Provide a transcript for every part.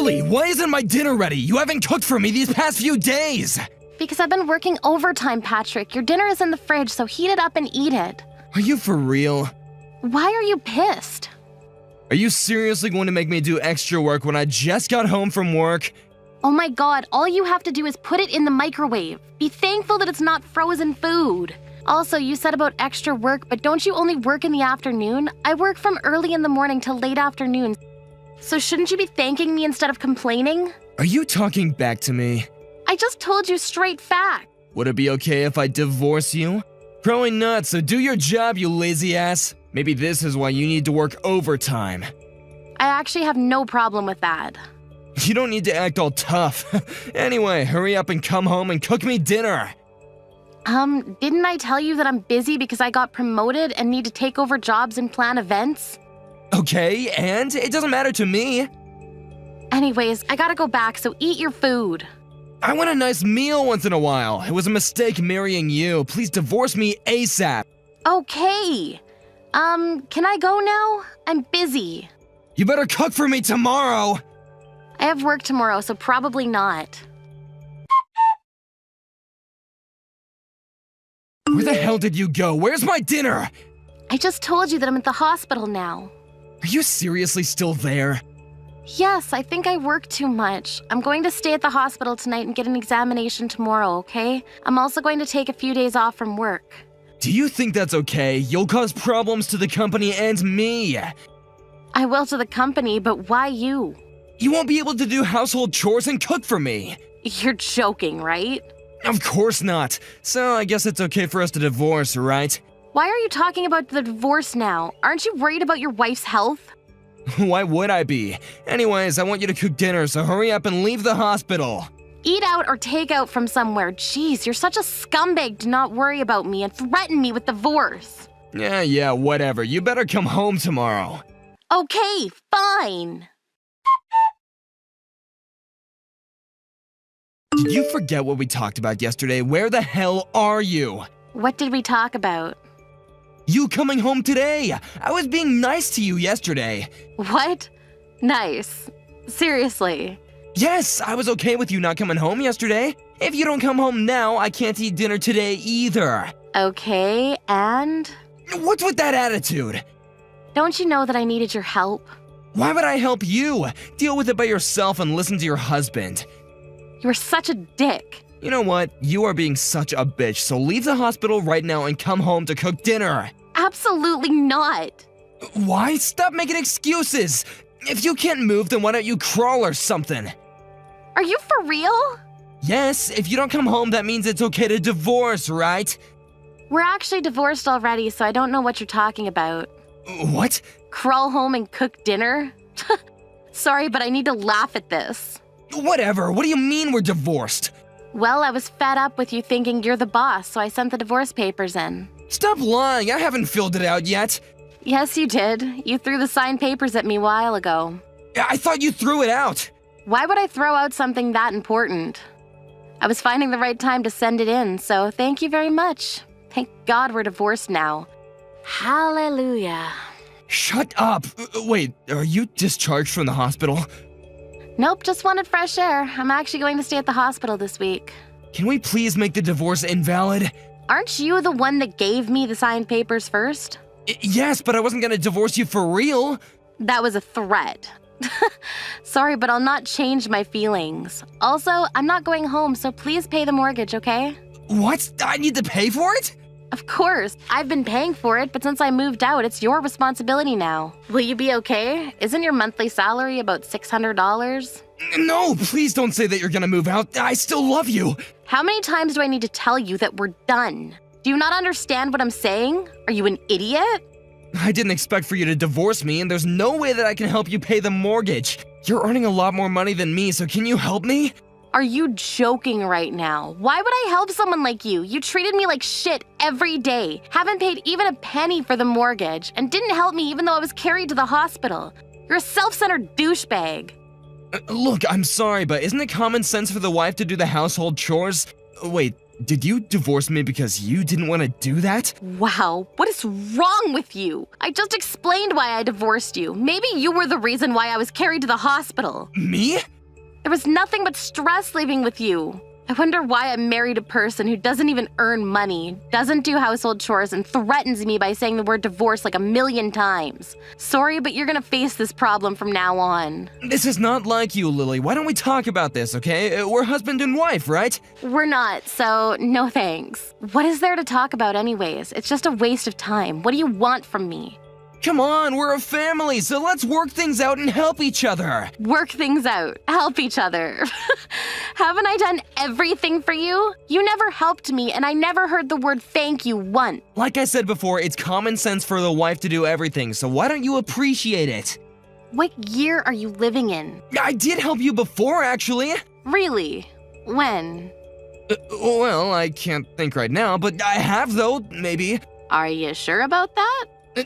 Really? Why isn't my dinner ready? You haven't cooked for me these past few days! Because I've been working overtime, Patrick. Your dinner is in the fridge, so heat it up and eat it. Are you for real? Why are you pissed? Are you seriously going to make me do extra work when I just got home from work? Oh my god, all you have to do is put it in the microwave. Be thankful that it's not frozen food. Also, you said about extra work, but don't you only work in the afternoon? I work from early in the morning till late afternoon. So shouldn't you be thanking me instead of complaining? Are you talking back to me? I just told you straight fact. Would it be okay if I divorce you? Probably not, so do your job, you lazy ass. Maybe this is why you need to work overtime. I actually have no problem with that. You don't need to act all tough. Anyway, hurry up and come home and cook me dinner. Didn't I tell you that I'm busy because I got promoted and need to take over jobs and plan events? Okay, and it doesn't matter to me. Anyways, I gotta go back, so eat your food. I want a nice meal once in a while. It was a mistake marrying you. Please divorce me ASAP. Okay. Can I go now? I'm busy. You better cook for me tomorrow. I have work tomorrow, so probably not. Where the hell did you go? Where's my dinner? I just told you that I'm at the hospital now. Are you seriously still there? Yes, I think I work too much. I'm going to stay at the hospital tonight and get an examination tomorrow, okay? I'm also going to take a few days off from work. Do you think that's okay? You'll cause problems to the company and me. I will to the company, but why you? You won't be able to do household chores and cook for me. You're joking, right? Of course not. So I guess it's okay for us to divorce, right? Why are you talking about the divorce now? Aren't you worried about your wife's health? Why would I be? Anyways, I want you to cook dinner, so hurry up and leave the hospital. Eat out or take out from somewhere. Jeez, you're such a scumbag to not worry about me and threaten me with divorce. Yeah, whatever. You better come home tomorrow. Okay, fine. Did you forget what we talked about yesterday? Where the hell are you? What did we talk about? You coming home today. I was being nice to you yesterday. What? Nice. Seriously. Yes, I was okay with you not coming home yesterday. If you don't come home now, I can't eat dinner today either. Okay, and? What's with that attitude? Don't you know that I needed your help? Why would I help you? Deal with it by yourself and listen to your husband. You're such a dick. You know what? You are being such a bitch, so leave the hospital right now and come home to cook dinner. Absolutely not. Why? Stop making excuses. If you can't move, then why don't you crawl or something? Are you for real? Yes, if you don't come home, that means it's okay to divorce, right? We're actually divorced already, so I don't know what you're talking about. What? Crawl home and cook dinner? Sorry, but I need to laugh at this. Whatever, what do you mean we're divorced? Well, I was fed up with you thinking you're the boss, so I sent the divorce papers in. Stop lying, I haven't filled it out yet. Yes, you did. You threw the signed papers at me a while ago. I thought you threw it out. Why would I throw out something that important? I was finding the right time to send it in, so thank you very much. Thank God we're divorced now. Hallelujah. Shut up. Wait, are you discharged from the hospital? Nope, just wanted fresh air. I'm actually going to stay at the hospital this week. Can we please make the divorce invalid? Aren't you the one that gave me the signed papers first? Yes, but I wasn't gonna divorce you for real. That was a threat. Sorry, but I'll not change my feelings. Also, I'm not going home, so please pay the mortgage, okay? What? I need to pay for it? Of course. I've been paying for it, but since I moved out, it's your responsibility now. Will you be okay? Isn't your monthly salary about $600? No, please don't say that you're gonna move out. I still love you. How many times do I need to tell you that we're done? Do you not understand what I'm saying? Are you an idiot? I didn't expect for you to divorce me, and there's no way that I can help you pay the mortgage. You're earning a lot more money than me, so can you help me? Are you joking right now? Why would I help someone like you? You treated me like shit every day, haven't paid even a penny for the mortgage, and didn't help me even though I was carried to the hospital. You're a self-centered douchebag. Look, I'm sorry, but isn't it common sense for the wife to do the household chores? Wait, did you divorce me because you didn't want to do that? Wow, what is wrong with you? I just explained why I divorced you. Maybe you were the reason why I was carried to the hospital. Me? There was nothing but stress living with you. I wonder why I married a person who doesn't even earn money, doesn't do household chores, and threatens me by saying the word divorce like 1,000,000 times. Sorry, but you're gonna face this problem from now on. This is not like you, Lily. Why don't we talk about this, okay? We're husband and wife, right? We're not, so no thanks. What is there to talk about anyways? It's just a waste of time. What do you want from me? Come on, we're a family, so let's work things out and help each other. Work things out. Help each other. Haven't I done everything for you? You never helped me, and I never heard the word thank you once. Like I said before, it's common sense for the wife to do everything, so why don't you appreciate it? What year are you living in? I did help you before, actually. Really? When? Well, I can't think right now, but I have, though, maybe. Are you sure about that?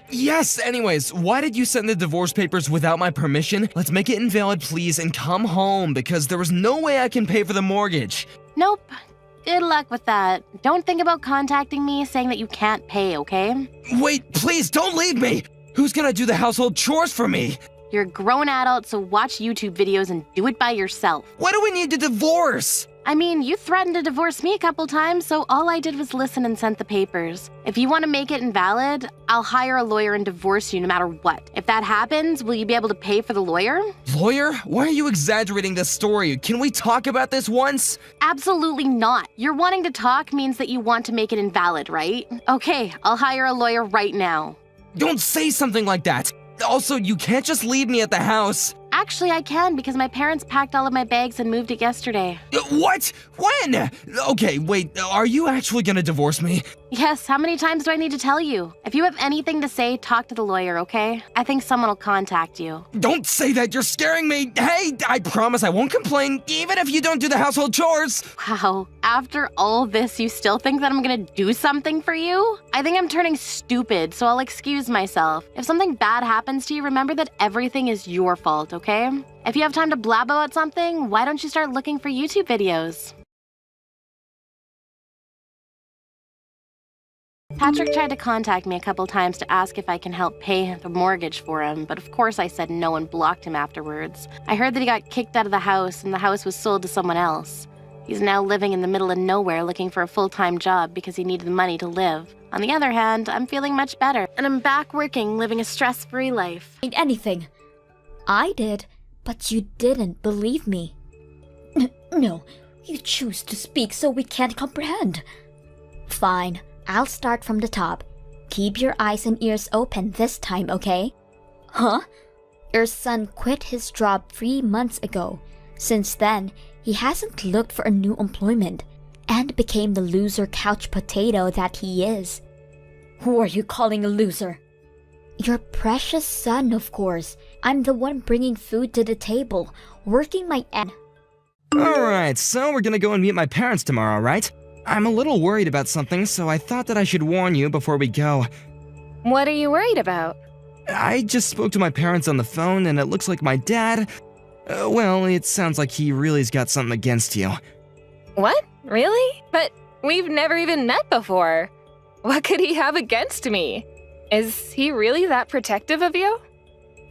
Yes, anyways, why did you send the divorce papers without my permission? Let's make it invalid, please, and come home, because there was no way I can pay for the mortgage. Nope. Good luck with that. Don't think about contacting me saying that you can't pay, okay? Wait, please, don't leave me! Who's gonna do the household chores for me? You're a grown adult, so watch YouTube videos and do it by yourself. Why do we need to divorce? I mean, you threatened to divorce me a couple times, so all I did was listen and sent the papers. If you want to make it invalid, I'll hire a lawyer and divorce you no matter what. If that happens, will you be able to pay for the lawyer? Lawyer? Why are you exaggerating the story? Can we talk about this once? Absolutely not. You're wanting to talk means that you want to make it invalid, right? Okay, I'll hire a lawyer right now. Don't say something like that. Also, you can't just leave me at the house. Actually, I can because my parents packed all of my bags and moved it yesterday. What? When? Okay, wait, are you actually gonna divorce me? Yes, how many times do I need to tell you? If you have anything to say, talk to the lawyer, okay? I think someone will contact you. Don't say that, you're scaring me. Hey, I promise I won't complain, even if you don't do the household chores. Wow, after all this, you still think that I'm gonna do something for you? I think I'm turning stupid, so I'll excuse myself. If something bad happens to you, remember that everything is your fault, okay? If you have time to blab about something, why don't you start looking for YouTube videos? Patrick tried to contact me a couple times to ask if I can help pay the mortgage for him, but of course I said no and blocked him afterwards. I heard that he got kicked out of the house and the house was sold to someone else. He's now living in the middle of nowhere looking for a full-time job because he needed the money to live. On the other hand, I'm feeling much better, and I'm back working, living a stress-free life. Anything. I did, but you didn't believe me. No, you choose to speak so we can't comprehend. Fine, I'll start from the top. Keep your eyes and ears open this time, okay? Huh? Your son quit his job 3 months ago. Since then, he hasn't looked for a new employment and became the loser couch potato that he is. Who are you calling a loser? Your precious son, of course. I'm the one bringing food to the table, working my end. Alright, so we're gonna go and meet my parents tomorrow, right? I'm a little worried about something, so I thought that I should warn you before we go. What are you worried about? I just spoke to my parents on the phone, and it looks like my dad... well, it sounds like he really's got something against you. What? Really? But we've never even met before. What could he have against me? Is he really that protective of you?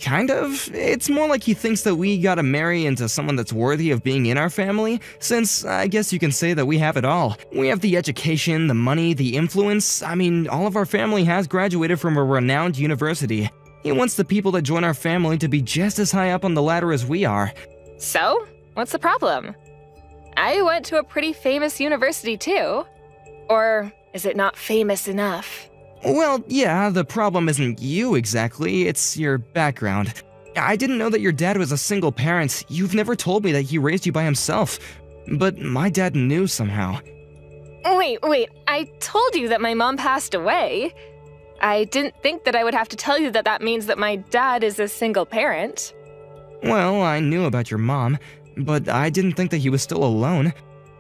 Kind of. It's more like he thinks that we gotta marry into someone that's worthy of being in our family, since I guess you can say that we have it all. We have the education, the money, the influence. I mean, all of our family has graduated from a renowned university. He wants the people that join our family to be just as high up on the ladder as we are. So, what's the problem? I went to a pretty famous university too. Or is it not famous enough? Well, yeah, the problem isn't you exactly, it's your background. I didn't know that your dad was a single parent. You've never told me that he raised you by himself. But my dad knew somehow. Wait, I told you that my mom passed away. I didn't think that I would have to tell you that that means that my dad is a single parent. Well, I knew about your mom, but I didn't think that he was still alone.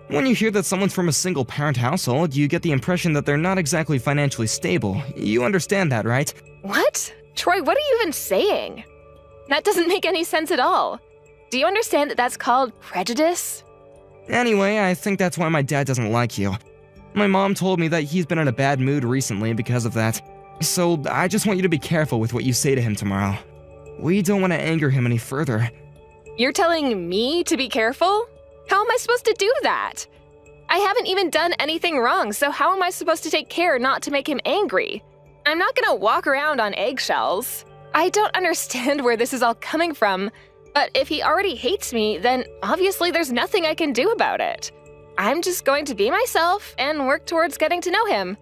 When you hear that someone's from a single-parent household, you get the impression that they're not exactly financially stable. You understand that, right? What? Troy, what are you even saying? That doesn't make any sense at all. Do you understand that that's called prejudice? Anyway, I think that's why my dad doesn't like you. My mom told me that he's been in a bad mood recently because of that. So I just want you to be careful with what you say to him tomorrow. We don't want to anger him any further. You're telling me to be careful? How am I supposed to do that? I haven't even done anything wrong, so how am I supposed to take care not to make him angry? I'm not gonna walk around on eggshells. I don't understand where this is all coming from, but if he already hates me, then obviously there's nothing I can do about it. I'm just going to be myself and work towards getting to know him,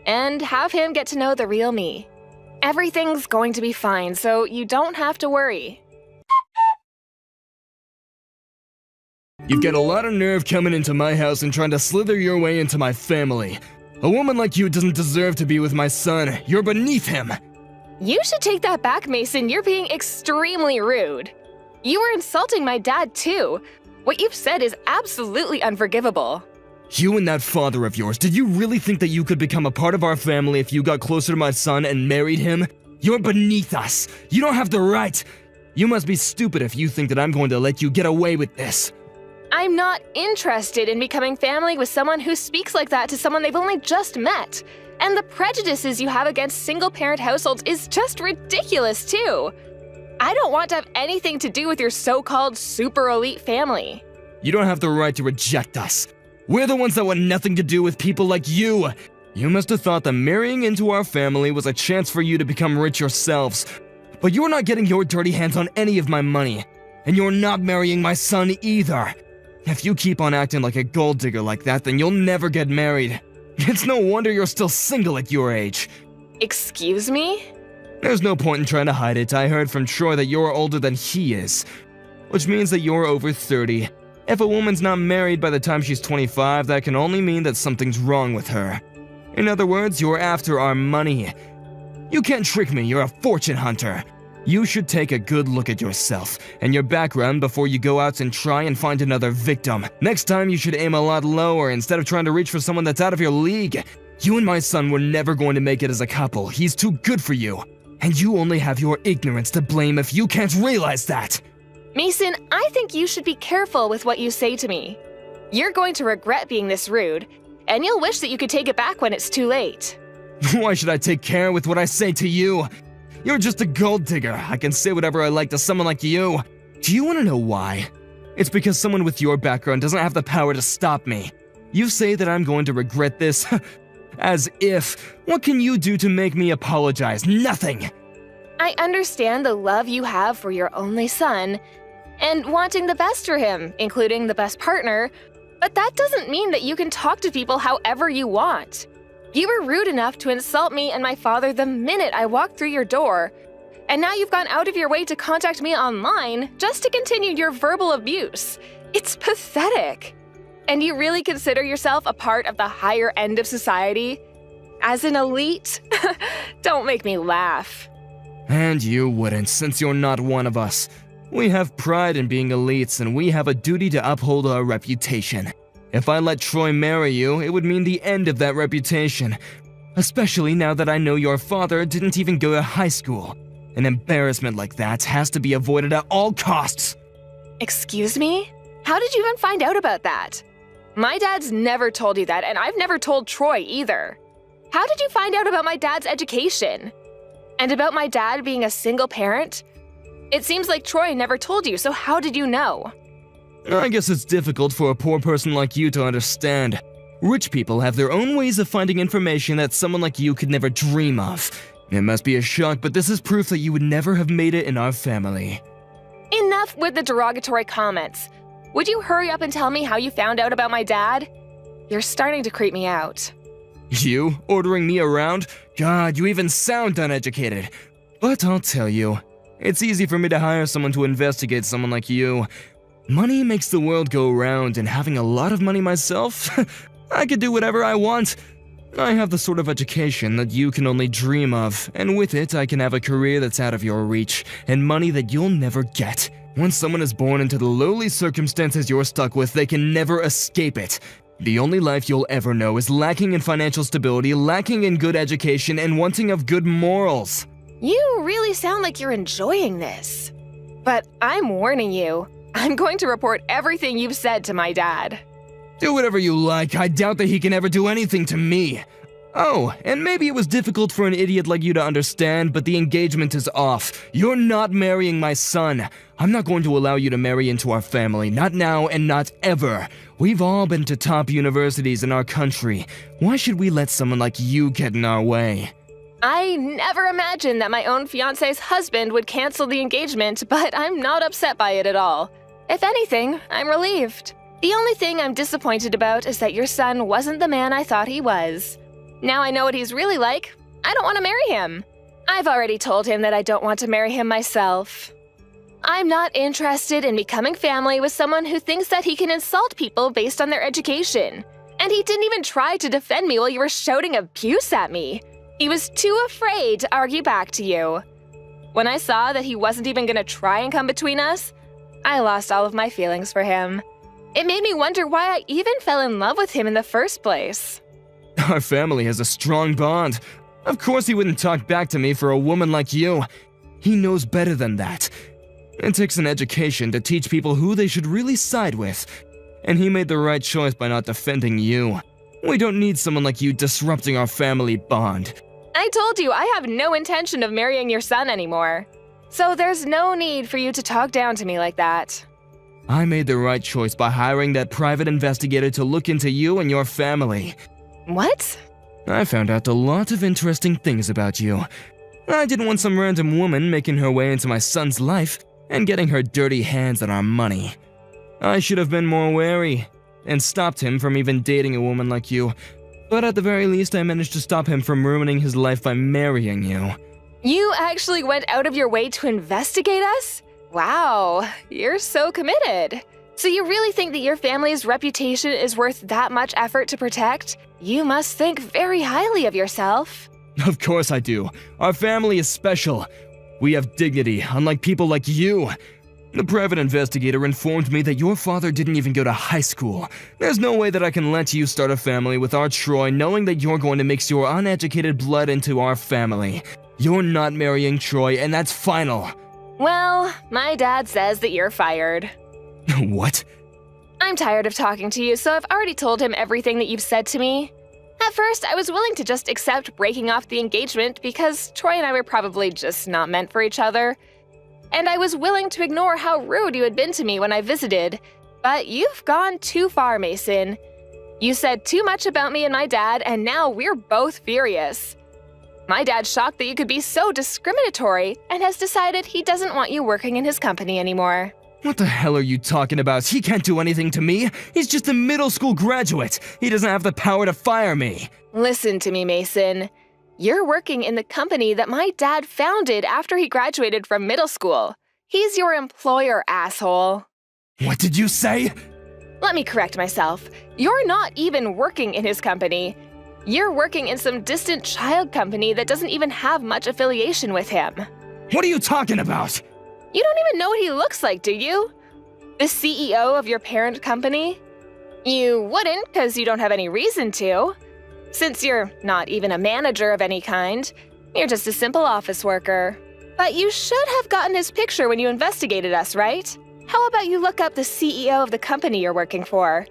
and have him get to know the real me. Everything's going to be fine, so you don't have to worry. You've got a lot of nerve coming into my house and trying to slither your way into my family. A woman like you doesn't deserve to be with my son. You're beneath him. You should take that back, Mason. You're being extremely rude. You were insulting my dad, too. What you've said is absolutely unforgivable. You and that father of yours, did you really think that you could become a part of our family if you got closer to my son and married him? You're beneath us. You don't have the right. You must be stupid if you think that I'm going to let you get away with this. I'm not interested in becoming family with someone who speaks like that to someone they've only just met. And the prejudices you have against single-parent households is just ridiculous, too. I don't want to have anything to do with your so-called super elite family. You don't have the right to reject us. We're the ones that want nothing to do with people like you. You must have thought that marrying into our family was a chance for you to become rich yourselves. But you're not getting your dirty hands on any of my money. And you're not marrying my son either. If you keep on acting like a gold digger like that, then you'll never get married. It's no wonder you're still single at your age. Excuse me? There's no point in trying to hide it. I heard from Troy that you're older than he is, which means that you're over 30. If a woman's not married by the time she's 25, that can only mean that something's wrong with her. In other words, you're after our money. You can't trick me, you're a fortune hunter. You should take a good look at yourself and your background before you go out and try and find another victim. Next time, you should aim a lot lower instead of trying to reach for someone that's out of your league. You and my son were never going to make it as a couple. He's too good for you. And you only have your ignorance to blame if you can't realize that. Mason, I think you should be careful with what you say to me. You're going to regret being this rude, and you'll wish that you could take it back when it's too late. Why should I take care with what I say to you? You're just a gold digger. I can say whatever I like to someone like you. Do you want to know why? It's because someone with your background doesn't have the power to stop me. You say that I'm going to regret this. As if. What can you do to make me apologize? Nothing! I understand the love you have for your only son, and wanting the best for him, including the best partner, but that doesn't mean that you can talk to people however you want. You were rude enough to insult me and my father the minute I walked through your door, and now you've gone out of your way to contact me online just to continue your verbal abuse. It's pathetic. And you really consider yourself a part of the higher end of society? As an elite? Don't make me laugh. And you wouldn't, since you're not one of us. We have pride in being elites, and we have a duty to uphold our reputation. If I let Troy marry you, it would mean the end of that reputation. Especially now that I know your father didn't even go to high school. An embarrassment like that has to be avoided at all costs. Excuse me? How did you even find out about that? My dad's never told you that, and I've never told Troy either. How did you find out about my dad's education? And about my dad being a single parent? It seems like Troy never told you, so how did you know? I guess it's difficult for a poor person like you to understand. Rich people have their own ways of finding information that someone like you could never dream of. It must be a shock, but this is proof that you would never have made it in our family. Enough with the derogatory comments. Would you hurry up and tell me how you found out about my dad? You're starting to creep me out. You? Ordering me around? God, you even sound uneducated. But I'll tell you, it's easy for me to hire someone to investigate someone like you. Money makes the world go round, and having a lot of money myself, I could do whatever I want. I have the sort of education that you can only dream of, and with it, I can have a career that's out of your reach, and money that you'll never get. Once someone is born into the lowly circumstances you're stuck with, they can never escape it. The only life you'll ever know is lacking in financial stability, lacking in good education, and wanting of good morals. You really sound like you're enjoying this. But I'm warning you, I'm going to report everything you've said to my dad. Do whatever you like. I doubt that he can ever do anything to me. Oh, and maybe it was difficult for an idiot like you to understand, but the engagement is off. You're not marrying my son. I'm not going to allow you to marry into our family, not now and not ever. We've all been to top universities in our country. Why should we let someone like you get in our way? I never imagined that my own fiancé's husband would cancel the engagement, but I'm not upset by it at all. If anything, I'm relieved. The only thing I'm disappointed about is that your son wasn't the man I thought he was. Now I know what he's really like. I don't want to marry him. I've already told him that I don't want to marry him myself. I'm not interested in becoming family with someone who thinks that he can insult people based on their education. And he didn't even try to defend me while you were shouting abuse at me. He was too afraid to argue back to you. When I saw that he wasn't even going to try and come between us, I lost all of my feelings for him. It made me wonder why I even fell in love with him in the first place. Our family has a strong bond. Of course he wouldn't talk back to me for a woman like you. He knows better than that. It takes an education to teach people who they should really side with. And he made the right choice by not defending you. We don't need someone like you disrupting our family bond. I told you I have no intention of marrying your son anymore. So there's no need for you to talk down to me like that. I made the right choice by hiring that private investigator to look into you and your family. What? I found out a lot of interesting things about you. I didn't want some random woman making her way into my son's life and getting her dirty hands on our money. I should have been more wary and stopped him from even dating a woman like you. But at the very least, I managed to stop him from ruining his life by marrying you. You actually went out of your way to investigate us? Wow, you're so committed. So you really think that your family's reputation is worth that much effort to protect? You must think very highly of yourself. Of course I do. Our family is special. We have dignity, unlike people like you. The private investigator informed me that your father didn't even go to high school. There's no way that I can let you start a family with our Troy knowing that you're going to mix your uneducated blood into our family. You're not marrying Troy, and that's final. Well, my dad says that you're fired. What? I'm tired of talking to you, so I've already told him everything that you've said to me. At first, I was willing to just accept breaking off the engagement because Troy and I were probably just not meant for each other. And I was willing to ignore how rude you had been to me when I visited. But you've gone too far, Mason. You said too much about me and my dad, and now we're both furious. My dad's shocked that you could be so discriminatory and has decided he doesn't want you working in his company anymore. What the hell are you talking about? He can't do anything to me. He's just a middle school graduate. He doesn't have the power to fire me. Listen to me, Mason. You're working in the company that my dad founded after he graduated from middle school. He's your employer, asshole. What did you say? Let me correct myself. You're not even working in his company. You're working in some distant child company that doesn't even have much affiliation with him. What are you talking about? You don't even know what he looks like, do you? The CEO of your parent company? You wouldn't, because you don't have any reason to. Since you're not even a manager of any kind, you're just a simple office worker. But you should have gotten his picture when you investigated us, right? How about you look up the CEO of the company you're working for?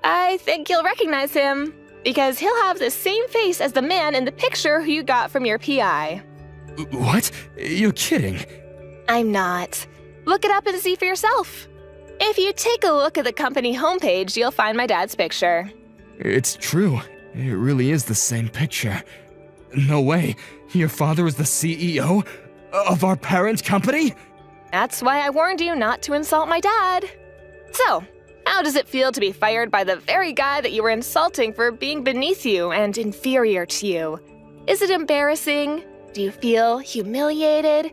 I think you'll recognize him, because he'll have the same face as the man in the picture who you got from your PI. What? You're kidding. I'm not. Look it up and see for yourself. If you take a look at the company homepage, you'll find my dad's picture. It's true. It really is the same picture. No way. Your father is the CEO of our parent company? That's why I warned you not to insult my dad. So, how does it feel to be fired by the very guy that you were insulting for being beneath you and inferior to you? Is it embarrassing? Do you feel humiliated?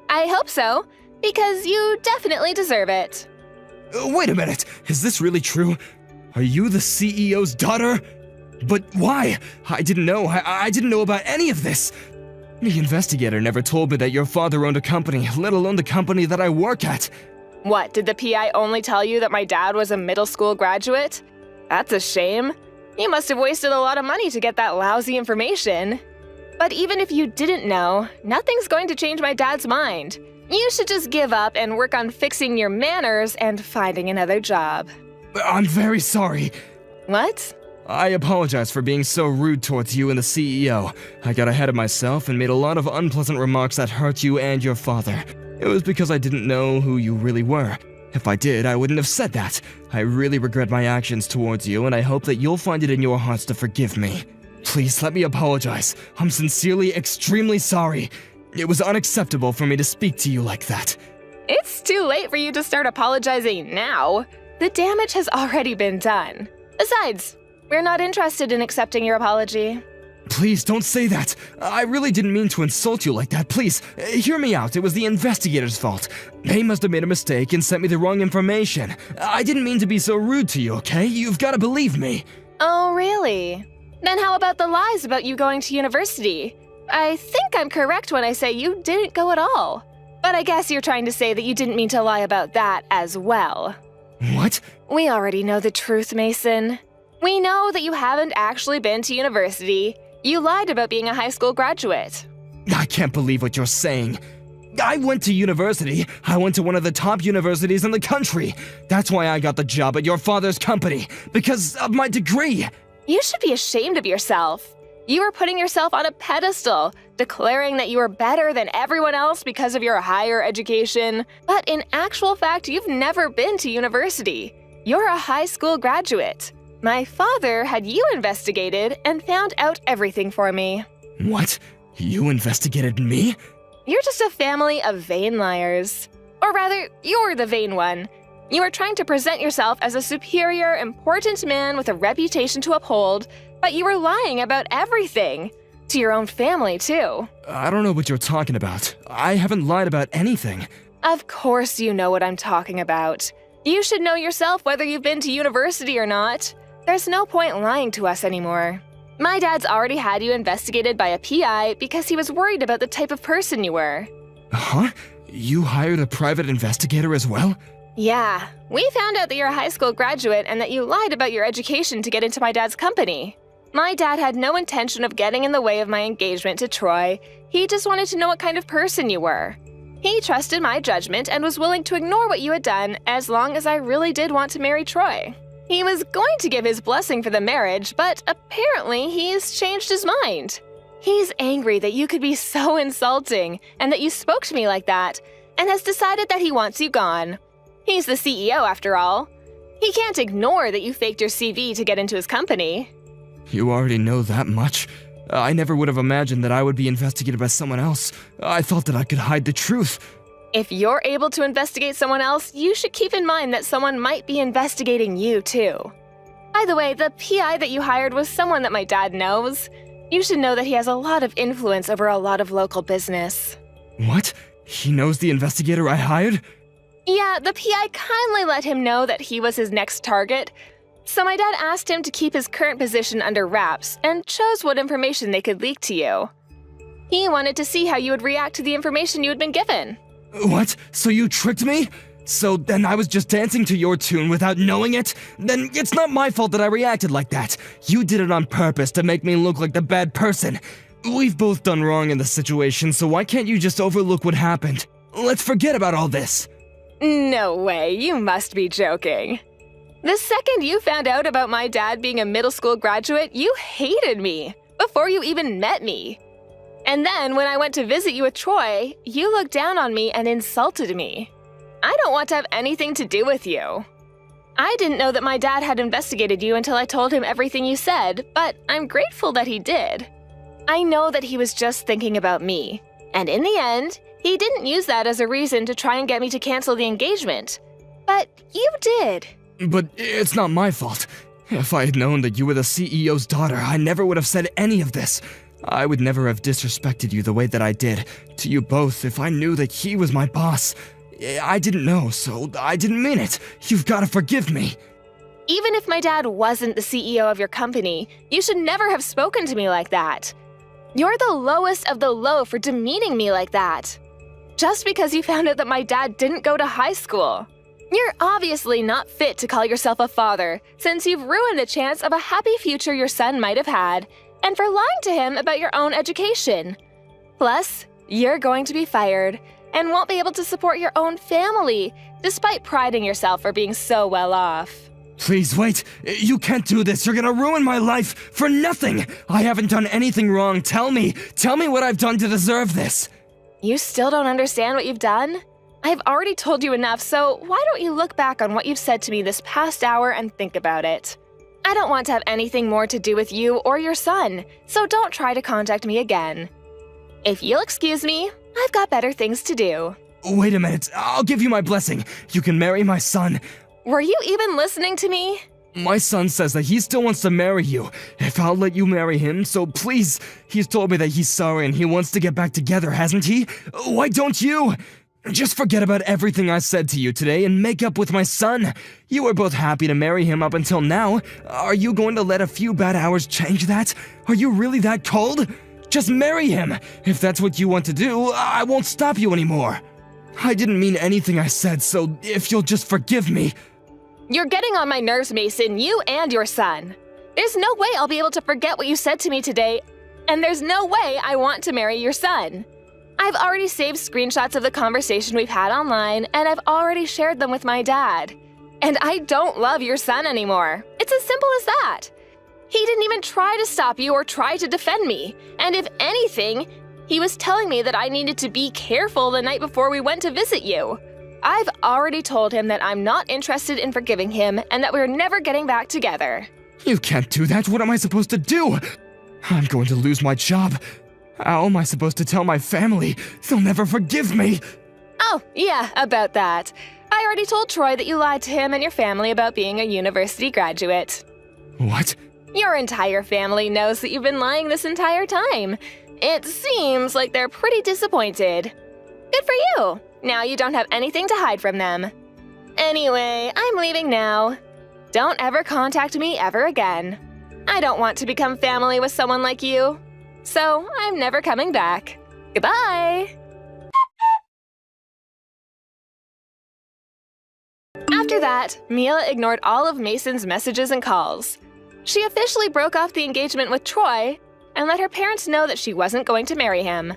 I hope so, because you definitely deserve it. Wait a minute. Is this really true? Are you the CEO's daughter? But why? I didn't know. I didn't know about any of this. The investigator never told me that your father owned a company, let alone the company that I work at. What, did the PI only tell you that my dad was a middle school graduate? That's a shame. You must have wasted a lot of money to get that lousy information. But even if you didn't know, nothing's going to change my dad's mind. You should just give up and work on fixing your manners and finding another job. I'm very sorry. What? I apologize for being so rude towards you and the CEO. I got ahead of myself and made a lot of unpleasant remarks that hurt you and your father. It was because I didn't know who you really were. If I did, I wouldn't have said that. I really regret my actions towards you, and I hope that you'll find it in your hearts to forgive me. Please let me apologize. I'm sincerely extremely sorry. It was unacceptable for me to speak to you like that. It's too late for you to start apologizing now. The damage has already been done. Besides, we're not interested in accepting your apology. Please don't say that. I really didn't mean to insult you like that. Please, hear me out. It was the investigator's fault. They must have made a mistake and sent me the wrong information. I didn't mean to be so rude to you, okay? You've got to believe me. Oh, really? Then how about the lies about you going to university? I think I'm correct when I say you didn't go at all. But I guess you're trying to say that you didn't mean to lie about that as well. What? We already know the truth, Mason. We know that you haven't actually been to university. You lied about being a high school graduate. I can't believe what you're saying. I went to university. I went to one of the top universities in the country. That's why I got the job at your father's company, because of my degree. You should be ashamed of yourself. You were putting yourself on a pedestal, declaring that you were better than everyone else because of your higher education. But in actual fact, you've never been to university. You're a high school graduate. My father had you investigated and found out everything for me. What? You investigated me? You're just a family of vain liars. Or rather, you're the vain one. You are trying to present yourself as a superior, important man with a reputation to uphold, but you were lying about everything. To your own family, too. I don't know what you're talking about. I haven't lied about anything. Of course you know what I'm talking about. You should know yourself whether you've been to university or not. There's no point lying to us anymore. My dad's already had you investigated by a PI because he was worried about the type of person you were. Huh? You hired a private investigator as well? Yeah, we found out that you're a high school graduate and that you lied about your education to get into my dad's company. My dad had no intention of getting in the way of my engagement to Troy. He just wanted to know what kind of person you were. He trusted my judgment and was willing to ignore what you had done as long as I really did want to marry Troy. He was going to give his blessing for the marriage, but apparently he's changed his mind. He's angry that you could be so insulting and that you spoke to me like that, and has decided that he wants you gone. He's the CEO after all. He can't ignore that you faked your CV to get into his company. You already know that much. I never would have imagined that I would be investigated by someone else. I thought that I could hide the truth. If you're able to investigate someone else, you should keep in mind that someone might be investigating you too. By the way, the PI that you hired was someone that my dad knows. You should know that he has a lot of influence over a lot of local business. What? He knows the investigator I hired? Yeah, the PI kindly let him know that he was his next target. So my dad asked him to keep his current position under wraps and chose what information they could leak to you. He wanted to see how you would react to the information you had been given. What? So you tricked me? So then I was just dancing to your tune without knowing it? Then it's not my fault that I reacted like that. You did it on purpose to make me look like the bad person. We've both done wrong in this situation, so why can't you just overlook what happened? Let's forget about all this. No way, you must be joking. The second you found out about my dad being a middle school graduate, you hated me before you even met me. And then when I went to visit you with Troy, you looked down on me and insulted me. I don't want to have anything to do with you. I didn't know that my dad had investigated you until I told him everything you said, but I'm grateful that he did. I know that he was just thinking about me, and in the end, he didn't use that as a reason to try and get me to cancel the engagement. But you did. But it's not my fault. If I had known that you were the CEO's daughter, I never would have said any of this. I would never have disrespected you the way that I did to you both if I knew that he was my boss. I didn't know, so I didn't mean it. You've got to forgive me. Even if my dad wasn't the CEO of your company, you should never have spoken to me like that. You're the lowest of the low for demeaning me like that. Just because you found out that my dad didn't go to high school. You're obviously not fit to call yourself a father, since you've ruined the chance of a happy future your son might have had, and for lying to him about your own education. Plus, you're going to be fired, and won't be able to support your own family, despite priding yourself for being so well off. Please wait. You can't do this. You're gonna ruin my life for nothing. I haven't done anything wrong. Tell me what I've done to deserve this. You still don't understand what you've done? I've already told you enough, so why don't you look back on what you've said to me this past hour and think about it? I don't want to have anything more to do with you or your son, so don't try to contact me again. If you'll excuse me, I've got better things to do. Wait a minute. I'll give you my blessing. You can marry my son. Were you even listening to me? My son says that he still wants to marry you, if I'll let you marry him, so please. He's told me that he's sorry and he wants to get back together, hasn't he? Why don't you? Just forget about everything I said to you today and make up with my son. You were both happy to marry him up until now. Are you going to let a few bad hours change that? Are you really that cold? Just marry him. If that's what you want to do, I won't stop you anymore. I didn't mean anything I said, so if you'll just forgive me. You're getting on my nerves, Mason, you and your son. There's no way I'll be able to forget what you said to me today, and there's no way I want to marry your son. I've already saved screenshots of the conversation we've had online, and I've already shared them with my dad. And I don't love your son anymore. It's as simple as that. He didn't even try to stop you or try to defend me. And if anything, he was telling me that I needed to be careful the night before we went to visit you. I've already told him that I'm not interested in forgiving him and that we're never getting back together. You can't do that. What am I supposed to do? I'm going to lose my job. How am I supposed to tell my family? They'll never forgive me. Oh, yeah, about that. I already told Troy that you lied to him and your family about being a university graduate. What? Your entire family knows that you've been lying this entire time. It seems like they're pretty disappointed. Good for you. Now you don't have anything to hide from them. Anyway, I'm leaving now. Don't ever contact me ever again. I don't want to become family with someone like you. So I'm never coming back. Goodbye! After that, Mila ignored all of Mason's messages and calls. She officially broke off the engagement with Troy and let her parents know that she wasn't going to marry him.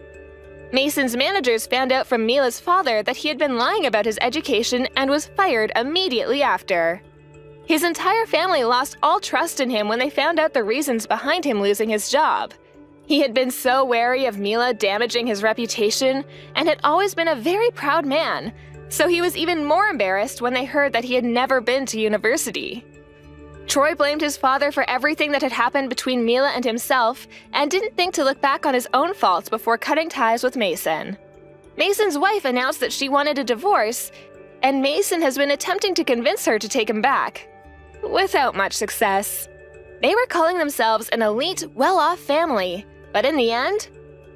Mason's managers found out from Mila's father that he had been lying about his education and was fired immediately after. His entire family lost all trust in him when they found out the reasons behind him losing his job. He had been so wary of Mila damaging his reputation and had always been a very proud man, so he was even more embarrassed when they heard that he had never been to university. Troy blamed his father for everything that had happened between Mila and himself and didn't think to look back on his own faults before cutting ties with Mason. Mason's wife announced that she wanted a divorce, and Mason has been attempting to convince her to take him back, without much success. They were calling themselves an elite, well-off family, but in the end,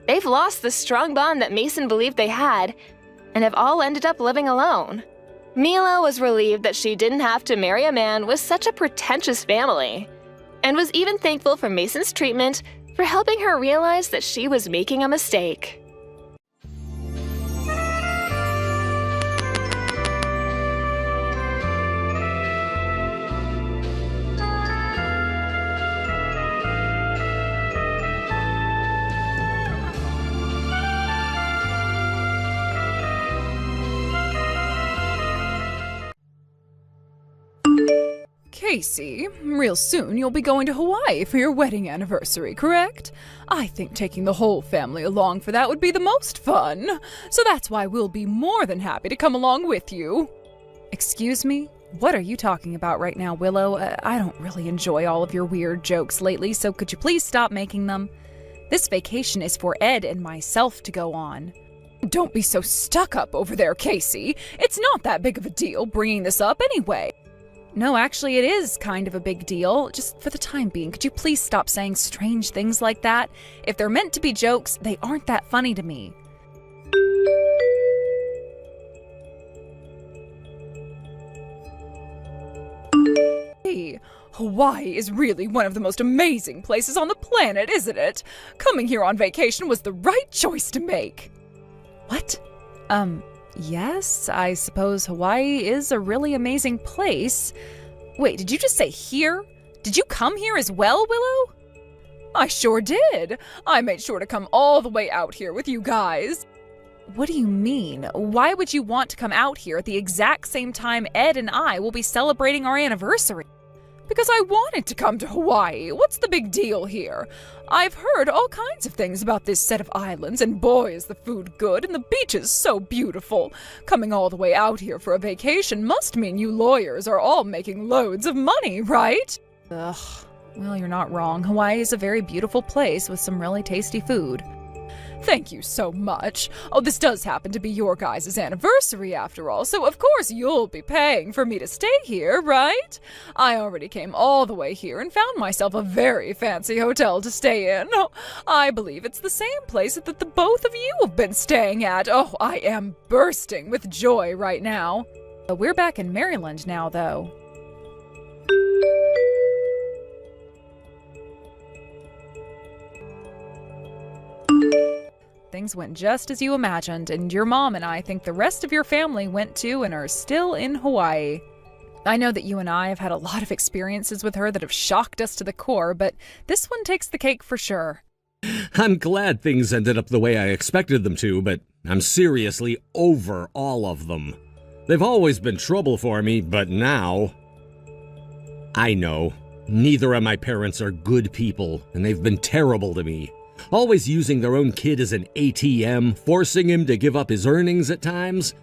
they've lost the strong bond that Mason believed they had and have all ended up living alone. Mila was relieved that she didn't have to marry a man with such a pretentious family, and was even thankful for Mason's treatment for helping her realize that she was making a mistake. Casey, real soon you'll be going to Hawaii for your wedding anniversary, correct? I think taking the whole family along for that would be the most fun. So that's why we'll be more than happy to come along with you. Excuse me? What are you talking about right now, Willow? I don't really enjoy all of your weird jokes lately, so could you please stop making them? This vacation is for Ed and myself to go on. Don't be so stuck up over there, Casey. It's not that big of a deal bringing this up anyway. No, actually, it is kind of a big deal. Just for the time being, could you please stop saying strange things like that? If they're meant to be jokes, they aren't that funny to me. Hey, Hawaii is really one of the most amazing places on the planet, isn't it? Coming here on vacation was the right choice to make. What? Yes, I suppose Hawaii is a really amazing place. Wait, did you just say here? Did you come here as well, Willow? I sure did. I made sure to come all the way out here with you guys. What do you mean? Why would you want to come out here at the exact same time Ed and I will be celebrating our anniversary? Because I wanted to come to Hawaii. What's the big deal here? I've heard all kinds of things about this set of islands, and boy is the food good and the beaches so beautiful. Coming all the way out here for a vacation must mean you lawyers are all making loads of money, right? Ugh, well, you're not wrong. Hawaii is a very beautiful place with some really tasty food. Thank you so much. Oh, this does happen to be your guys' anniversary after all, so of course you'll be paying for me to stay here, right? I already came all the way here and found myself a very fancy hotel to stay in. Oh, I believe it's the same place that the both of you have been staying at. Oh, I am bursting with joy right now. We're back in Maryland now, though. Things went just as you imagined, and your mom and I think the rest of your family went to and are still in Hawaii. I know that you and I have had a lot of experiences with her that have shocked us to the core, but this one takes the cake for sure. I'm glad things ended up the way I expected them to, but I'm seriously over all of them. They've always been trouble for me, but now... I know. Neither of my parents are good people, and they've been terrible to me. Always using their own kid as an ATM, forcing him to give up his earnings at times.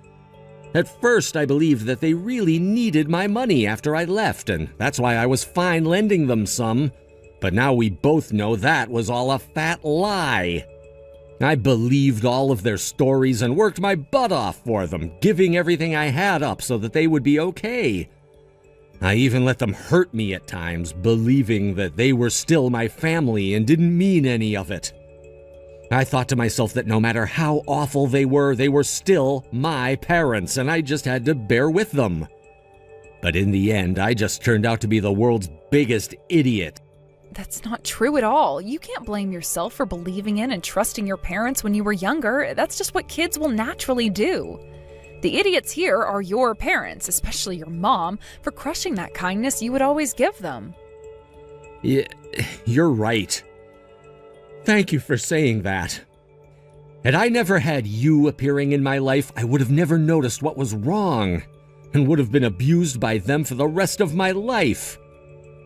At first, I believed that they really needed my money after I left, and that's why I was fine lending them some. But now we both know that was all a fat lie. I believed all of their stories and worked my butt off for them, giving everything I had up so that they would be okay. I even let them hurt me at times, believing that they were still my family and didn't mean any of it. I thought to myself that no matter how awful they were still my parents, and I just had to bear with them. But in the end, I just turned out to be the world's biggest idiot. That's not true at all. You can't blame yourself for believing in and trusting your parents when you were younger. That's just what kids will naturally do. The idiots here are your parents, especially your mom, for crushing that kindness you would always give them. Yeah, you're right. Thank you for saying that. Had I never had you appearing in my life, I would have never noticed what was wrong, and would have been abused by them for the rest of my life.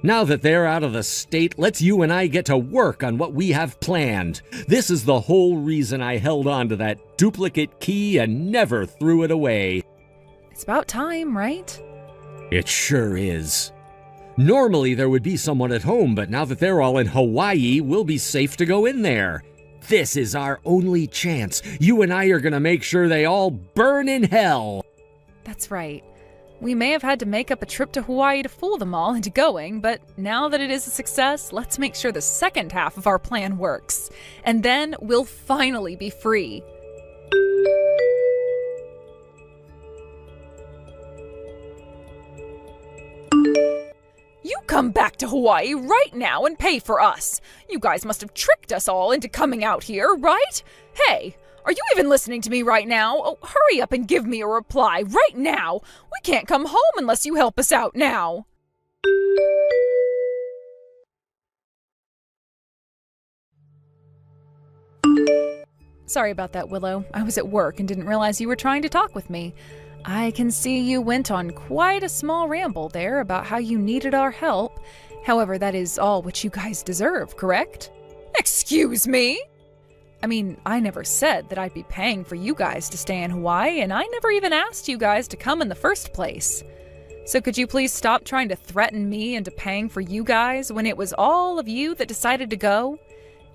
Now that they're out of the state, let's you and I get to work on what we have planned. This is the whole reason I held on to that duplicate key and never threw it away. It's about time, right? It sure is. Normally there would be someone at home, but now that they're all in Hawaii, we'll be safe to go in there. This is our only chance. You and I are gonna make sure they all burn in hell. That's right. We may have had to make up a trip to Hawaii to fool them all into going, but now that it is a success, let's make sure the second half of our plan works. And then we'll finally be free. You come back to Hawaii right now and pay for us. You guys must have tricked us all into coming out here, right? Hey, are you even listening to me right now? Oh, hurry up and give me a reply right now. We can't come home unless you help us out now. Sorry about that, Willow. I was at work and didn't realize you were trying to talk with me. I can see you went on quite a small ramble there about how you needed our help. However, that is all what you guys deserve, correct? Excuse me? I mean, I never said that I'd be paying for you guys to stay in Hawaii, and I never even asked you guys to come in the first place. So could you please stop trying to threaten me into paying for you guys when it was all of you that decided to go?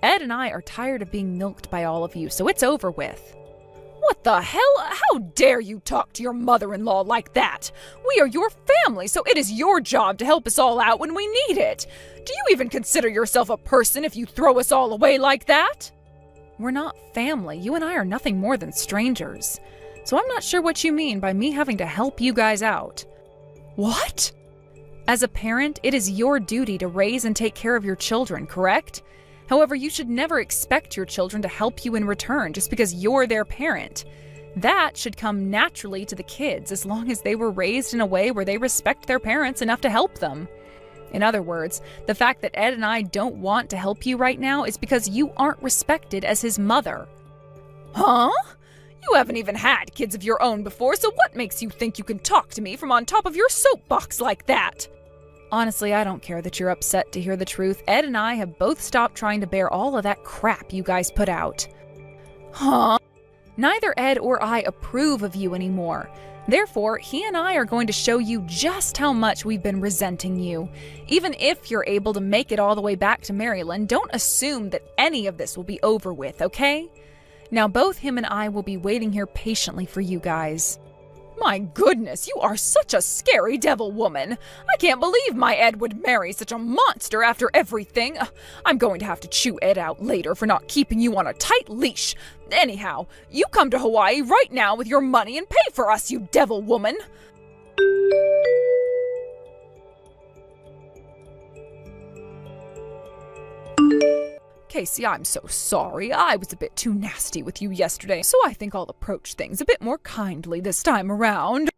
Ed and I are tired of being milked by all of you, so it's over with. What the hell? How dare you talk to your mother-in-law like that? We are your family, so it is your job to help us all out when we need it. Do you even consider yourself a person if you throw us all away like that? We're not family. You and I are nothing more than strangers. So I'm not sure what you mean by me having to help you guys out. What? As a parent, it is your duty to raise and take care of your children, correct? However, you should never expect your children to help you in return just because you're their parent. That should come naturally to the kids as long as they were raised in a way where they respect their parents enough to help them. In other words, the fact that Ed and I don't want to help you right now is because you aren't respected as his mother. Huh? You haven't even had kids of your own before, so what makes you think you can talk to me from on top of your soapbox like that? Honestly, I don't care that you're upset to hear the truth. Ed and I have both stopped trying to bear all of that crap you guys put out. Huh? Neither Ed or I approve of you anymore. Therefore, he and I are going to show you just how much we've been resenting you. Even if you're able to make it all the way back to Maryland, don't assume that any of this will be over with, okay? Now, both him and I will be waiting here patiently for you guys. My goodness, you are such a scary devil woman. I can't believe my Ed would marry such a monster after everything. I'm going to have to chew Ed out later for not keeping you on a tight leash. Anyhow, you come to Hawaii right now with your money and pay for us, you devil woman. Casey, I'm so sorry. I was a bit too nasty with you yesterday, so I think I'll approach things a bit more kindly this time around.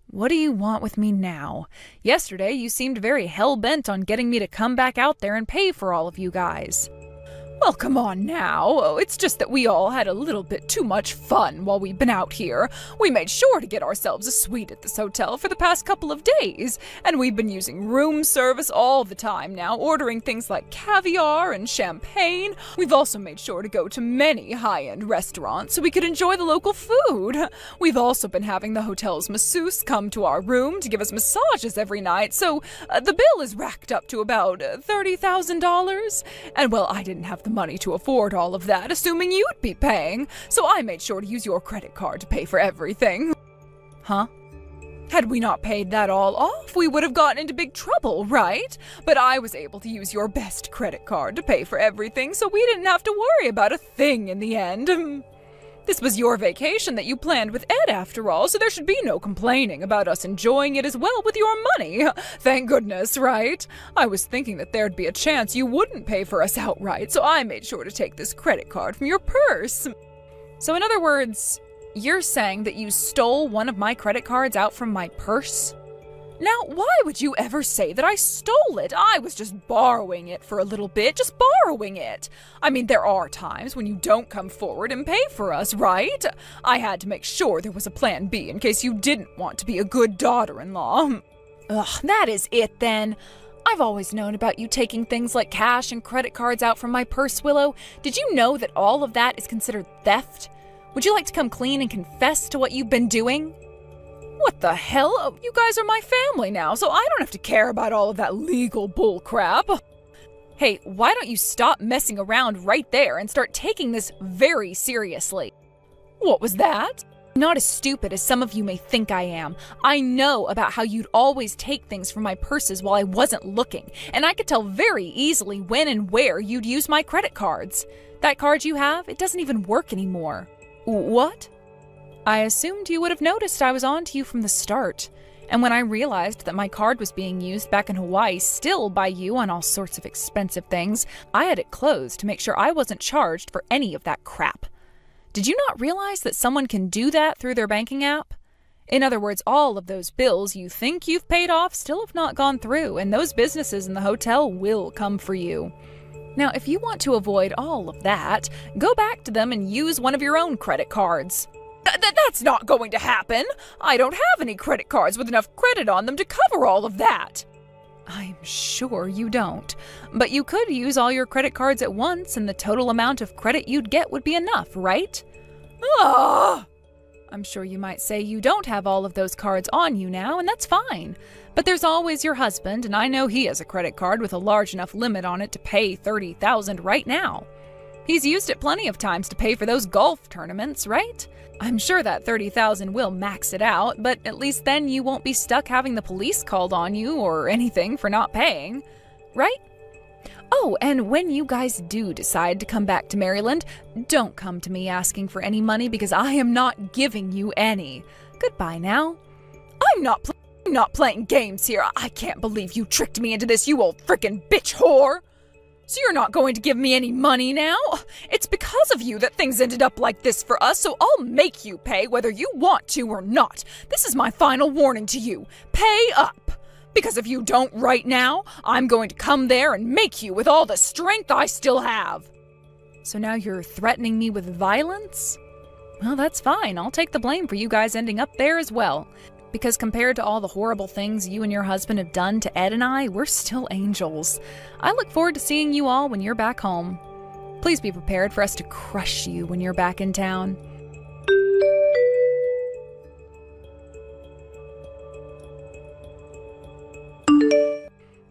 What do you want with me now? Yesterday, you seemed very hell-bent on getting me to come back out there and pay for all of you guys. Well, come on now. It's just that we all had a little bit too much fun while we've been out here. We made sure to get ourselves a suite at this hotel for the past couple of days, and we've been using room service all the time now, ordering things like caviar and champagne. We've also made sure to go to many high-end restaurants so we could enjoy the local food. We've also been having the hotel's masseuse come to our room to give us massages every night, so the bill is racked up to about $30,000. And well, I didn't have the money to afford all of that, assuming you'd be paying, so I made sure to use your credit card to pay for everything. Huh? Had we not paid that all off, we would have gotten into big trouble, right? But I was able to use your best credit card to pay for everything, so we didn't have to worry about a thing in the end. This was your vacation that you planned with Ed after all, so there should be no complaining about us enjoying it as well with your money. Thank goodness, right? I was thinking that there'd be a chance you wouldn't pay for us outright, so I made sure to take this credit card from your purse. So in other words, you're saying that you stole one of my credit cards out from my purse? Now, why would you ever say that I stole it? I was just borrowing it for a little bit, just borrowing it. I mean, there are times when you don't come forward and pay for us, right? I had to make sure there was a plan B in case you didn't want to be a good daughter-in-law. Ugh, that is it then. I've always known about you taking things like cash and credit cards out from my purse, Willow. Did you know that all of that is considered theft? Would you like to come clean and confess to what you've been doing? What the hell? Oh, you guys are my family now, so I don't have to care about all of that legal bull crap. Hey, why don't you stop messing around right there and start taking this very seriously? What was that? Not as stupid as some of you may think I am. I know about how you'd always take things from my purses while I wasn't looking, and I could tell very easily when and where you'd use my credit cards. That card you have, it doesn't even work anymore. What? I assumed you would have noticed I was on to you from the start. And when I realized that my card was being used back in Hawaii still by you on all sorts of expensive things, I had it closed to make sure I wasn't charged for any of that crap. Did you not realize that someone can do that through their banking app? In other words, all of those bills you think you've paid off still have not gone through, and those businesses in the hotel will come for you. Now, if you want to avoid all of that, go back to them and use one of your own credit cards. That's not going to happen. I don't have any credit cards with enough credit on them to cover all of that. I'm sure you don't. But you could use all your credit cards at once and the total amount of credit you'd get would be enough, right? Ah! I'm sure you might say you don't have all of those cards on you now, and that's fine. But there's always your husband, and I know he has a credit card with a large enough limit on it to pay $30,000 right now. He's used it plenty of times to pay for those golf tournaments, right? I'm sure that $30,000 will max it out, but at least then you won't be stuck having the police called on you or anything for not paying, right? Oh, and when you guys do decide to come back to Maryland, don't come to me asking for any money because I am not giving you any. Goodbye now. I'm not playing games here. I can't believe you tricked me into this, you old frickin' bitch whore. So you're not going to give me any money now? It's because of you that things ended up like this for us, so I'll make you pay whether you want to or not. This is my final warning to you. Pay up. Because if you don't right now, I'm going to come there and make you with all the strength I still have. So now you're threatening me with violence? Well, that's fine. I'll take the blame for you guys ending up there as well. Because compared to all the horrible things you and your husband have done to Ed and I, we're still angels. I look forward to seeing you all when you're back home. Please be prepared for us to crush you when you're back in town.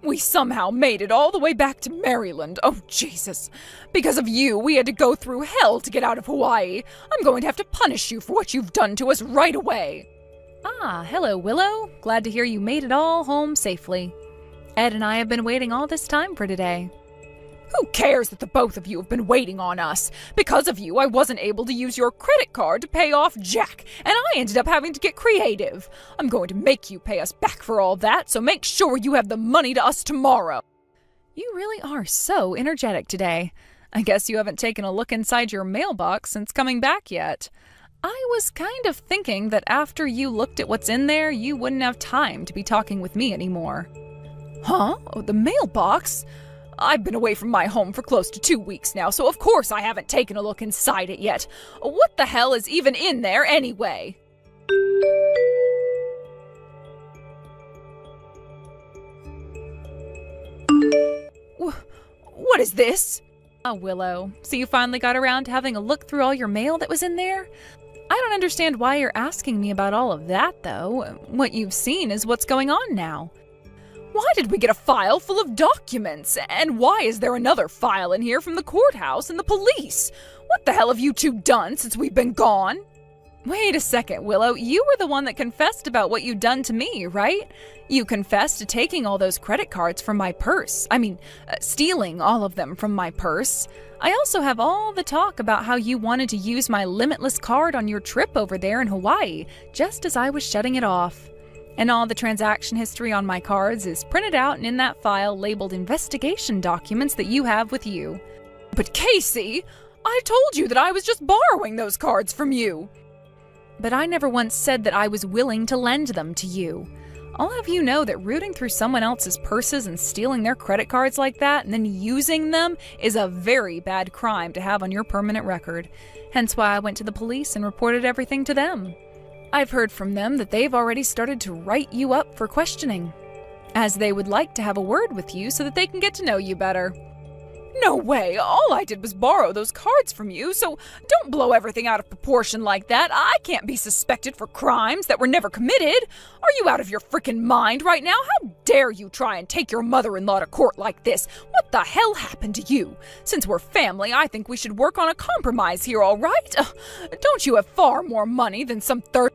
We somehow made it all the way back to Maryland. Oh, Jesus. Because of you, we had to go through hell to get out of Hawaii. I'm going to have to punish you for what you've done to us right away. Ah, hello, Willow. Glad to hear you made it all home safely. Ed and I have been waiting all this time for today. Who cares that the both of you have been waiting on us? Because of you, I wasn't able to use your credit card to pay off Jack, and I ended up having to get creative. I'm going to make you pay us back for all that, so make sure you have the money to us tomorrow. You really are so energetic today. I guess you haven't taken a look inside your mailbox since coming back yet. I was kind of thinking that after you looked at what's in there, you wouldn't have time to be talking with me anymore. Huh? Oh, the mailbox? I've been away from my home for close to 2 weeks now, so of course I haven't taken a look inside it yet. What the hell is even in there anyway? What is this? Oh, Willow, so you finally got around to having a look through all your mail that was in there? I don't understand why you're asking me about all of that, though. What you've seen is what's going on now. Why did we get a file full of documents? And why is there another file in here from the courthouse and the police? What the hell have you two done since we've been gone? Wait a second, Willow. You were the one that confessed about what you'd done to me, right? You confessed to taking all those credit cards from my purse. Stealing all of them from my purse. I also have all the talk about how you wanted to use my limitless card on your trip over there in Hawaii, just as I was shutting it off. And all the transaction history on my cards is printed out and in that file labeled investigation documents that you have with you. But Casey, I told you that I was just borrowing those cards from you. But I never once said that I was willing to lend them to you. I'll have you know that rooting through someone else's purses and stealing their credit cards like that and then using them is a very bad crime to have on your permanent record. Hence why I went to the police and reported everything to them. I've heard from them that they've already started to write you up for questioning, as they would like to have a word with you so that they can get to know you better. No way! All I did was borrow those cards from you, so don't blow everything out of proportion like that. I can't be suspected for crimes that were never committed. Are you out of your frickin' mind right now? How dare you try and take your mother-in-law to court like this? What the hell happened to you? Since we're family, I think we should work on a compromise here, all right? Don't you have far more money than some third...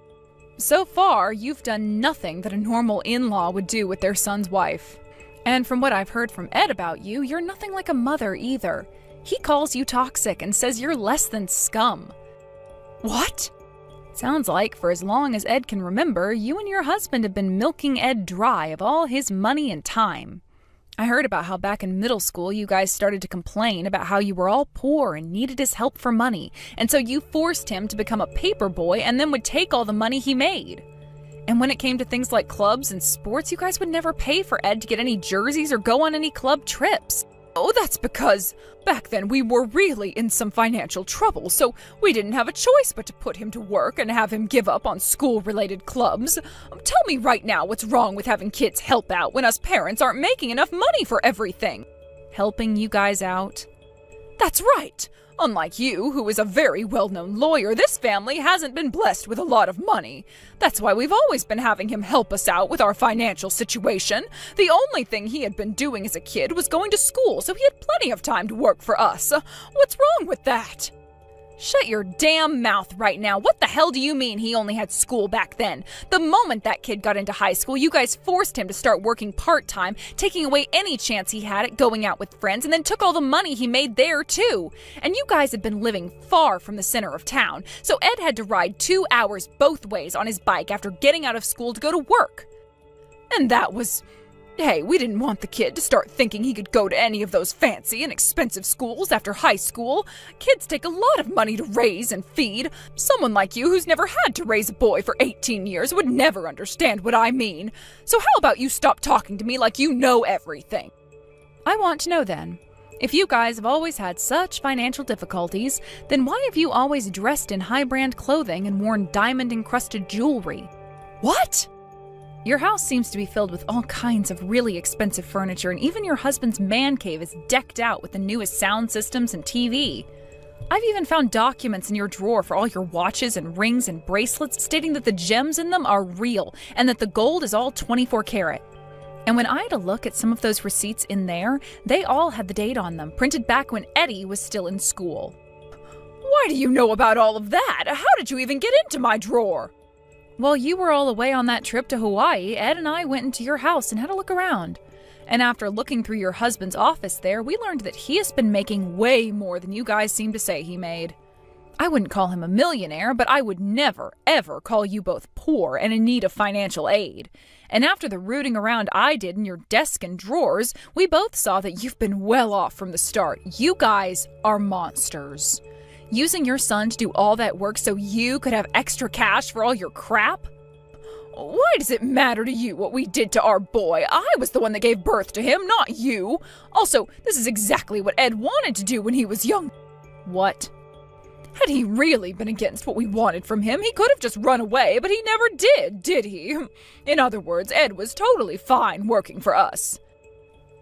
So far, you've done nothing that a normal in-law would do with their son's wife. And from what I've heard from Ed about you, you're nothing like a mother either. He calls you toxic and says you're less than scum. What? Sounds like for as long as Ed can remember, you and your husband have been milking Ed dry of all his money and time. I heard about how back in middle school you guys started to complain about how you were all poor and needed his help for money, and so you forced him to become a paper boy and then would take all the money he made. And when it came to things like clubs and sports, you guys would never pay for Ed to get any jerseys or go on any club trips. Oh, that's because back then we were really in some financial trouble, so we didn't have a choice but to put him to work and have him give up on school-related clubs. Tell me right now what's wrong with having kids help out when us parents aren't making enough money for everything. Helping you guys out? That's right. Unlike you, who is a very well-known lawyer, this family hasn't been blessed with a lot of money. That's why we've always been having him help us out with our financial situation. The only thing he had been doing as a kid was going to school, so he had plenty of time to work for us. What's wrong with that? Shut your damn mouth right now. What the hell do you mean he only had school back then? The moment that kid got into high school, you guys forced him to start working part-time, taking away any chance he had at going out with friends, and then took all the money he made there, too. And you guys had been living far from the center of town, so Ed had to ride 2 hours both ways on his bike after getting out of school to go to work. And that was... Hey, we didn't want the kid to start thinking he could go to any of those fancy and expensive schools after high school. Kids take a lot of money to raise and feed. Someone like you who's never had to raise a boy for 18 years would never understand what I mean. So how about you stop talking to me like you know everything? I want to know then, If you guys have always had such financial difficulties, then why have you always dressed in high-brand clothing and worn diamond-encrusted jewelry? What? Your house seems to be filled with all kinds of really expensive furniture, and even your husband's man cave is decked out with the newest sound systems and TV. I've even found documents in your drawer for all your watches and rings and bracelets stating that the gems in them are real and that the gold is all 24 karat. And when I had a look at some of those receipts in there, they all had the date on them, printed back when Eddie was still in school. Why do you know about all of that? How did you even get into my drawer? While you were all away on that trip to Hawaii, Ed and I went into your house and had a look around. And after looking through your husband's office there, we learned that he has been making way more than you guys seem to say he made. I wouldn't call him a millionaire, but I would never, ever call you both poor and in need of financial aid. And after the rooting around I did in your desk and drawers, we both saw that you've been well off from the start. You guys are monsters. Using your son to do all that work so you could have extra cash for all your crap? Why does it matter to you what we did to our boy? I was the one that gave birth to him, not you. Also, this is exactly what Ed wanted to do when he was young. What? Had he really been against what we wanted from him, he could have just run away, but he never did he? In other words, Ed was totally fine working for us.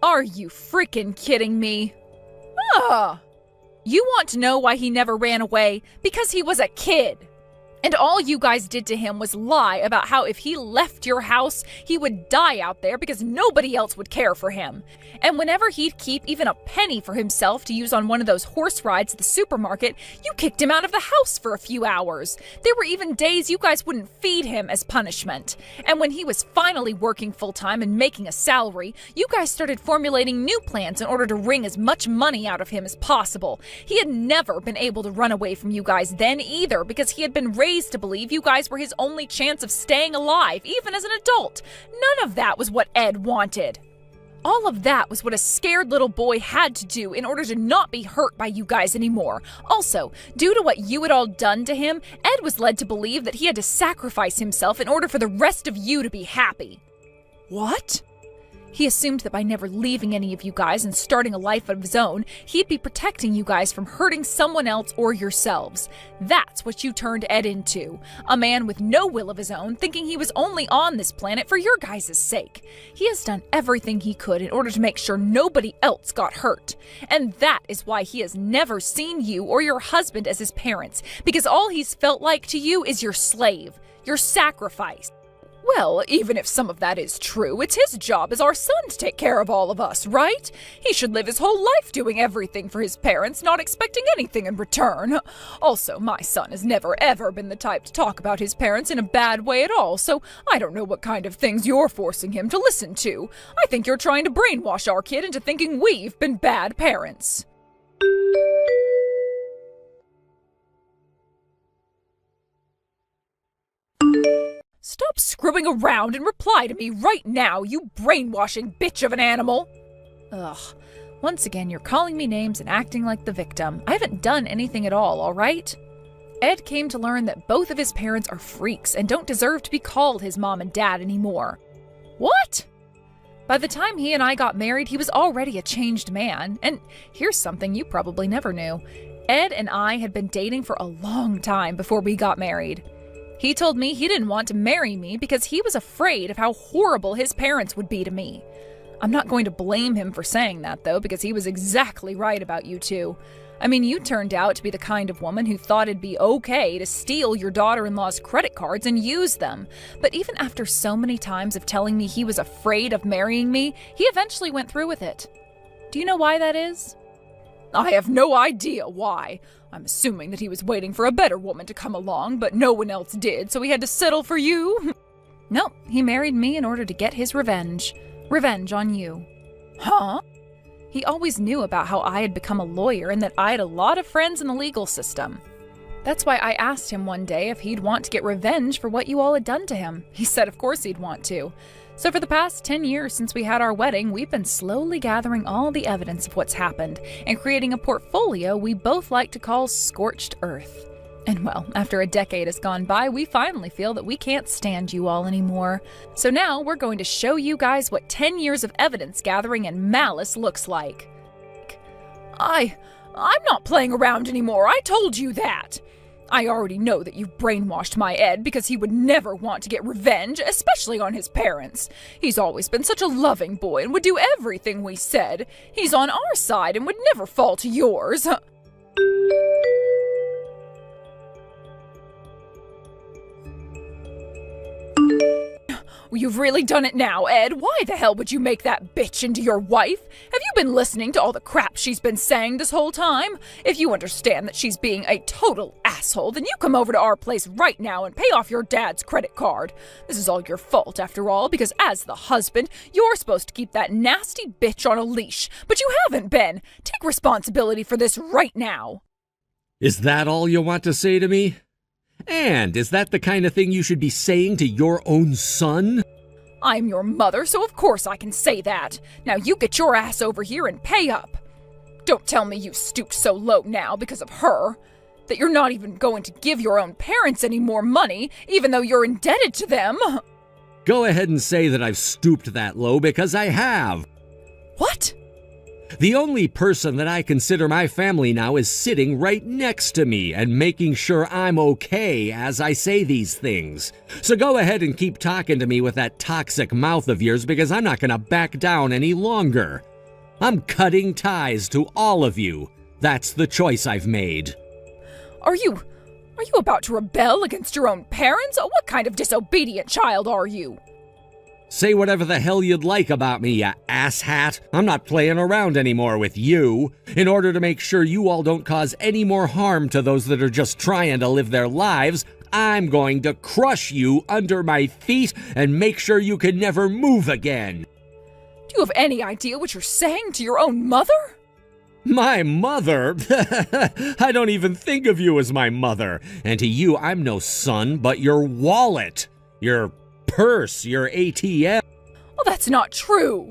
Are you freaking kidding me? You want to know why he never ran away? Because he was a kid. And all you guys did to him was lie about how if he left your house, he would die out there because nobody else would care for him. And whenever he'd keep even a penny for himself to use on one of those horse rides at the supermarket, you kicked him out of the house for a few hours. There were even days you guys wouldn't feed him as punishment. And when he was finally working full-time and making a salary, you guys started formulating new plans in order to wring as much money out of him as possible. He had never been able to run away from you guys then either because he had been raised to believe you guys were his only chance of staying alive, even as an adult. None of that was what Ed wanted. All of that was what a scared little boy had to do in order to not be hurt by you guys anymore. Also, due to what you had all done to him, Ed was led to believe that he had to sacrifice himself in order for the rest of you to be happy. What? He assumed that by never leaving any of you guys and starting a life of his own, he'd be protecting you guys from hurting someone else or yourselves. That's what you turned Ed into. A man with no will of his own, thinking he was only on this planet for your guys' sake. He has done everything he could in order to make sure nobody else got hurt. And that is why he has never seen you or your husband as his parents, because all he's felt like to you is your slave, your sacrifice. Well, even if some of that is true, it's his job as our son to take care of all of us, right? He should live his whole life doing everything for his parents, not expecting anything in return. Also, my son has never ever been the type to talk about his parents in a bad way at all, so I don't know what kind of things you're forcing him to listen to. I think you're trying to brainwash our kid into thinking we've been bad parents. Stop screwing around and reply to me right now, you brainwashing bitch of an animal! Ugh. Once again, you're calling me names and acting like the victim. I haven't done anything at all right? Ed came to learn that both of his parents are freaks and don't deserve to be called his mom and dad anymore. What? By the time he and I got married, he was already a changed man. And here's something you probably never knew. Ed and I had been dating for a long time before we got married. He told me he didn't want to marry me because he was afraid of how horrible his parents would be to me. I'm not going to blame him for saying that, though, because he was exactly right about you two. I mean, you turned out to be the kind of woman who thought it'd be okay to steal your daughter-in-law's credit cards and use them. But even after so many times of telling me he was afraid of marrying me, he eventually went through with it. Do you know why that is? I have no idea why. I'm assuming that he was waiting for a better woman to come along, but no one else did, so he had to settle for you. No, he married me in order to get his revenge. Revenge on you. Huh? He always knew about how I had become a lawyer and that I had a lot of friends in the legal system. That's why I asked him one day if he'd want to get revenge for what you all had done to him. He said of course he'd want to. So for the past 10 years since we had our wedding, we've been slowly gathering all the evidence of what's happened and creating a portfolio we both like to call Scorched Earth. And well, after a decade has gone by, we finally feel that we can't stand you all anymore. So now we're going to show you guys what 10 years of evidence gathering and malice looks like. I'm not playing around anymore. I told you that. I already know that you've brainwashed my Ed because he would never want to get revenge, especially on his parents. He's always been such a loving boy and would do everything we said. He's on our side and would never fall to yours. Well, you've really done it now, Ed. Why the hell would you make that bitch into your wife? Have you been listening to all the crap she's been saying this whole time? If you understand that she's being a total asshole, then you come over to our place right now and pay off your dad's credit card. This is all your fault, after all, because as the husband, you're supposed to keep that nasty bitch on a leash. But you haven't been. Take responsibility for this right now. Is that all you want to say to me? And is that the kind of thing you should be saying to your own son? I'm your mother, so of course I can say that. Now you get your ass over here and pay up. Don't tell me you stooped so low now because of her, that you're not even going to give your own parents any more money, even though you're indebted to them. Go ahead and say that I've stooped that low because I have. What? The only person that I consider my family now is sitting right next to me and making sure I'm okay as I say these things. So go ahead and keep talking to me with that toxic mouth of yours because I'm not going to back down any longer. I'm cutting ties to all of you. That's the choice I've made. Are you about to rebel against your own parents? What kind of disobedient child are you? Say whatever the hell you'd like about me, you asshat. I'm not playing around anymore with you. In order to make sure you all don't cause any more harm to those that are just trying to live their lives, I'm going to crush you under my feet and make sure you can never move again. Do you have any idea what you're saying to your own mother? My mother? I don't even think of you as my mother. And to you, I'm no son, but your wallet. Your purse, your ATM. Well, that's not true.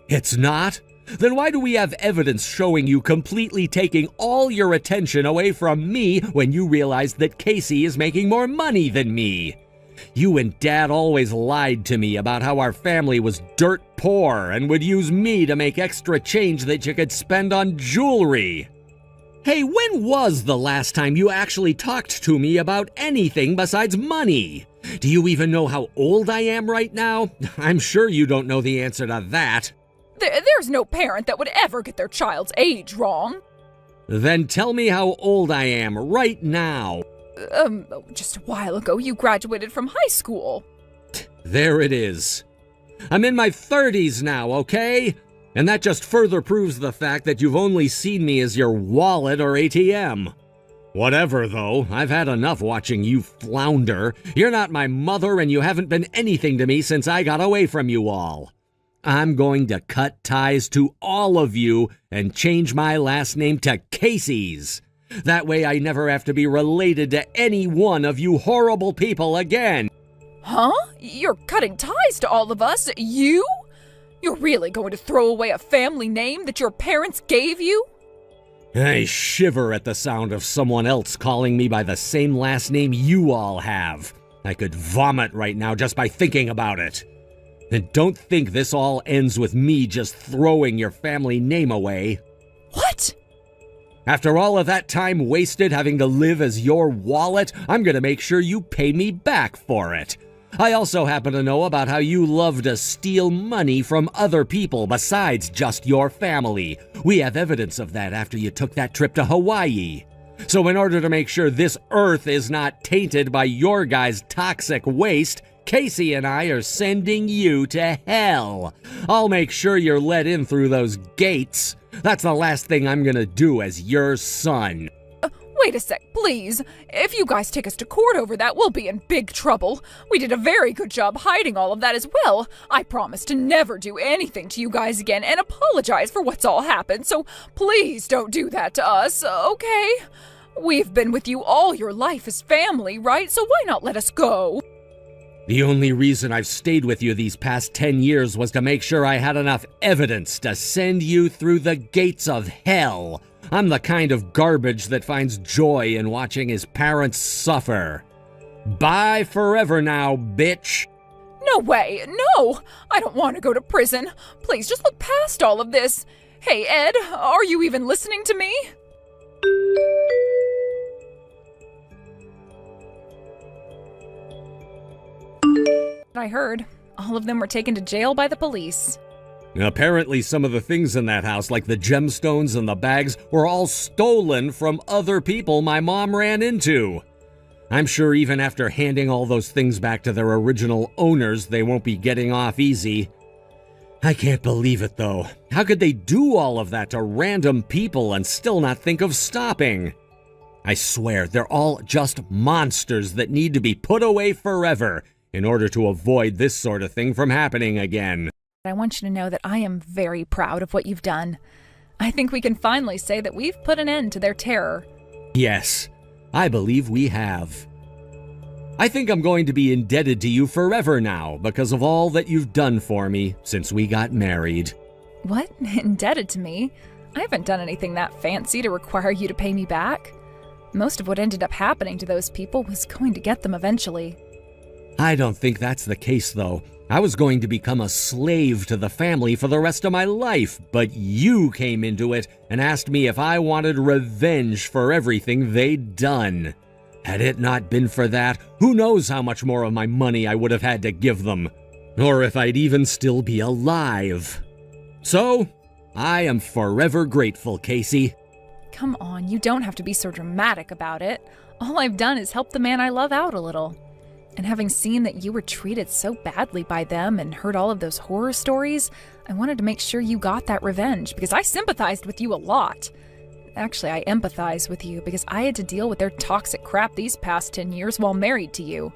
It's not? Then why do we have evidence showing you completely taking all your attention away from me when you realized that Casey is making more money than me? You and Dad always lied to me about how our family was dirt poor and would use me to make extra change that you could spend on jewelry. Hey, when was the last time you actually talked to me about anything besides money? Do you even know how old I am right now? I'm sure you don't know the answer to that. There's no parent that would ever get their child's age wrong. Then tell me how old I am right now. Just a while ago you graduated from high school. There it is. I'm in my 30s now, okay? And that just further proves the fact that you've only seen me as your wallet or ATM. Whatever, though. I've had enough watching you flounder. You're not my mother, and you haven't been anything to me since I got away from you all. I'm going to cut ties to all of you and change my last name to Casey's. That way I never have to be related to any one of you horrible people again. Huh? You're cutting ties to all of us? You? You're really going to throw away a family name that your parents gave you? I shiver at the sound of someone else calling me by the same last name you all have. I could vomit right now just by thinking about it. And don't think this all ends with me just throwing your family name away. What? After all of that time wasted having to live as your wallet, I'm gonna make sure you pay me back for it. I also happen to know about how you love to steal money from other people besides just your family. We have evidence of that after you took that trip to Hawaii. So in order to make sure this earth is not tainted by your guys' toxic waste, Casey and I are sending you to hell. I'll make sure you're let in through those gates. That's the last thing I'm gonna do as your son. Wait a sec, please. If you guys take us to court over that, we'll be in big trouble. We did a very good job hiding all of that as well. I promise to never do anything to you guys again and apologize for what's all happened, so please don't do that to us, okay? We've been with you all your life as family, right? So why not let us go? The only reason I've stayed with you these past 10 years was to make sure I had enough evidence to send you through the gates of hell. I'm the kind of garbage that finds joy in watching his parents suffer. Bye forever now, bitch. No way, no! I don't want to go to prison. Please, just look past all of this. Hey, Ed, are you even listening to me? I heard. All of them were taken to jail by the police. Apparently some of the things in that house, like the gemstones and the bags, were all stolen from other people my mom ran into. I'm sure even after handing all those things back to their original owners, they won't be getting off easy. I can't believe it, though. How could they do all of that to random people and still not think of stopping? I swear, they're all just monsters that need to be put away forever in order to avoid this sort of thing from happening again. I want you to know that I am very proud of what you've done. I think we can finally say that we've put an end to their terror. Yes, I believe we have. I think I'm going to be indebted to you forever now because of all that you've done for me since we got married. What? Indebted to me? I haven't done anything that fancy to require you to pay me back. Most of what ended up happening to those people was going to get them eventually. I don't think that's the case, though. I was going to become a slave to the family for the rest of my life, but you came into it and asked me if I wanted revenge for everything they'd done. Had it not been for that, who knows how much more of my money I would have had to give them, or if I'd even still be alive. So, I am forever grateful, Casey. Come on, you don't have to be so dramatic about it. All I've done is help the man I love out a little. And having seen that you were treated so badly by them and heard all of those horror stories, I wanted to make sure you got that revenge because I sympathized with you a lot. Actually, I empathize with you because I had to deal with their toxic crap these past 10 years while married to you.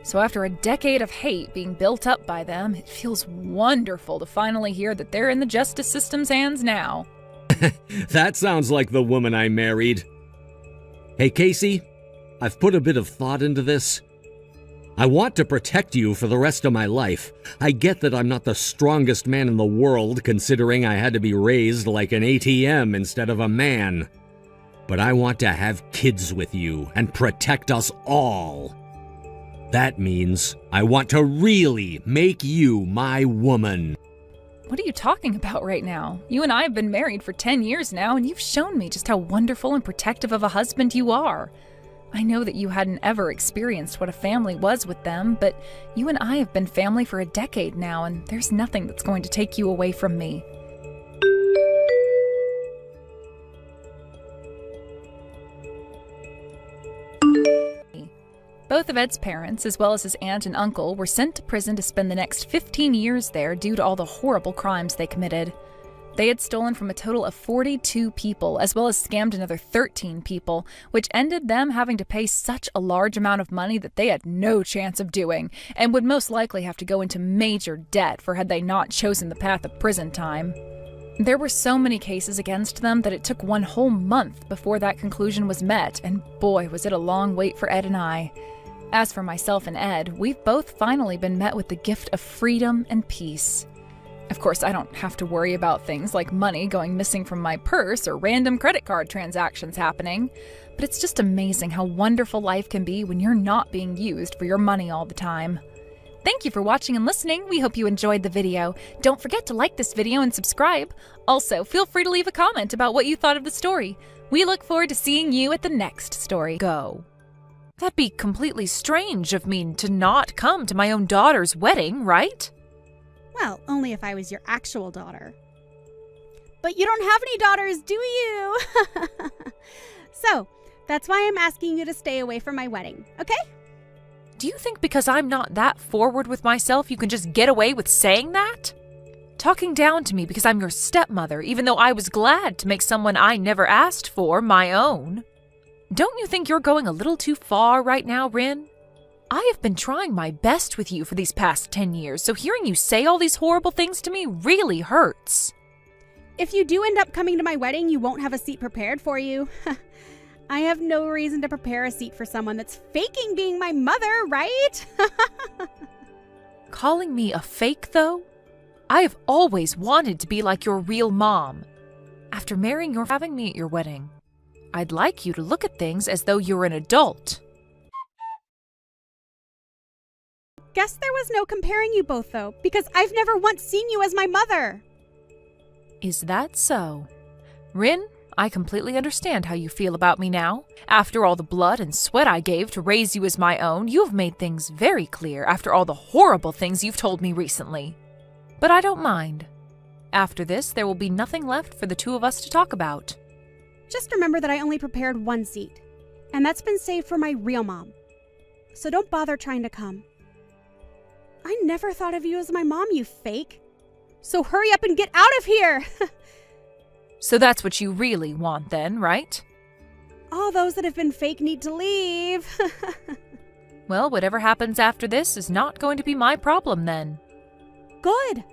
So after a decade of hate being built up by them, it feels wonderful to finally hear that they're in the justice system's hands now. That sounds like the woman I married. Hey, Casey, I've put a bit of thought into this. I want to protect you for the rest of my life. I get that I'm not the strongest man in the world, considering I had to be raised like an ATM instead of a man. But I want to have kids with you and protect us all. That means I want to really make you my woman. What are you talking about right now? You and I have been married for 10 years now, and you've shown me just how wonderful and protective of a husband you are. I know that you hadn't ever experienced what a family was with them, but you and I have been family for a decade now, and there's nothing that's going to take you away from me. Both of Ed's parents, as well as his aunt and uncle, were sent to prison to spend the next 15 years there due to all the horrible crimes they committed. They had stolen from a total of 42 people, as well as scammed another 13 people, which ended them having to pay such a large amount of money that they had no chance of doing, and would most likely have to go into major debt for had they not chosen the path of prison time. There were so many cases against them that it took one whole month before that conclusion was met, and boy, was it a long wait for Ed and I. As for myself and Ed, we've both finally been met with the gift of freedom and peace. Of course, I don't have to worry about things like money going missing from my purse or random credit card transactions happening, but it's just amazing how wonderful life can be when you're not being used for your money all the time. Thank you for watching and listening. We hope you enjoyed the video. Don't forget to like this video and subscribe. Also, feel free to leave a comment about what you thought of the story. We look forward to seeing you at the next story. Go. That'd be completely strange of me to not come to my own daughter's wedding, right? Well, only if I was your actual daughter. But you don't have any daughters, do you? So, that's why I'm asking you to stay away from my wedding, okay? Do you think because I'm not that forward with myself, you can just get away with saying that? Talking down to me because I'm your stepmother, even though I was glad to make someone I never asked for my own. Don't you think you're going a little too far right now, Rin? I have been trying my best with you for these past 10 years, so hearing you say all these horrible things to me really hurts. If you do end up coming to my wedding, you won't have a seat prepared for you. I have no reason to prepare a seat for someone that's faking being my mother, right? Calling me a fake, though? I have always wanted to be like your real mom. After marrying or having me at your wedding, I'd like you to look at things as though you're an adult. Guess there was no comparing you both, though, because I've never once seen you as my mother. Is that so? Rin, I completely understand how you feel about me now. After all the blood and sweat I gave to raise you as my own, you have made things very clear after all the horrible things you've told me recently. But I don't mind. After this, there will be nothing left for the two of us to talk about. Just remember that I only prepared one seat, and that's been saved for my real mom. So don't bother trying to come. I never thought of you as my mom, you fake. So hurry up and get out of here! So that's what you really want then, right? All those that have been fake need to leave. Well, whatever happens after this is not going to be my problem then. Good.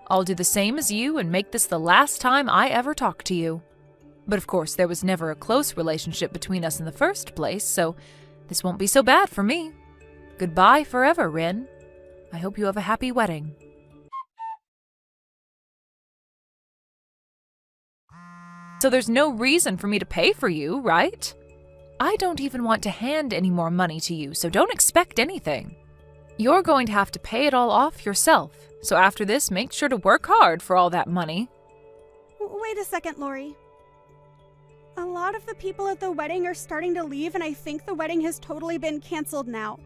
I'll do the same as you and make this the last time I ever talk to you. But of course, there was never a close relationship between us in the first place, so this won't be so bad for me. Goodbye forever, Rin. I hope you have a happy wedding. So there's no reason for me to pay for you, right? I don't even want to hand any more money to you, so don't expect anything. You're going to have to pay it all off yourself, so after this, make sure to work hard for all that money. Wait a second, Lori. A lot of the people at the wedding are starting to leave, and I think the wedding has totally been canceled now.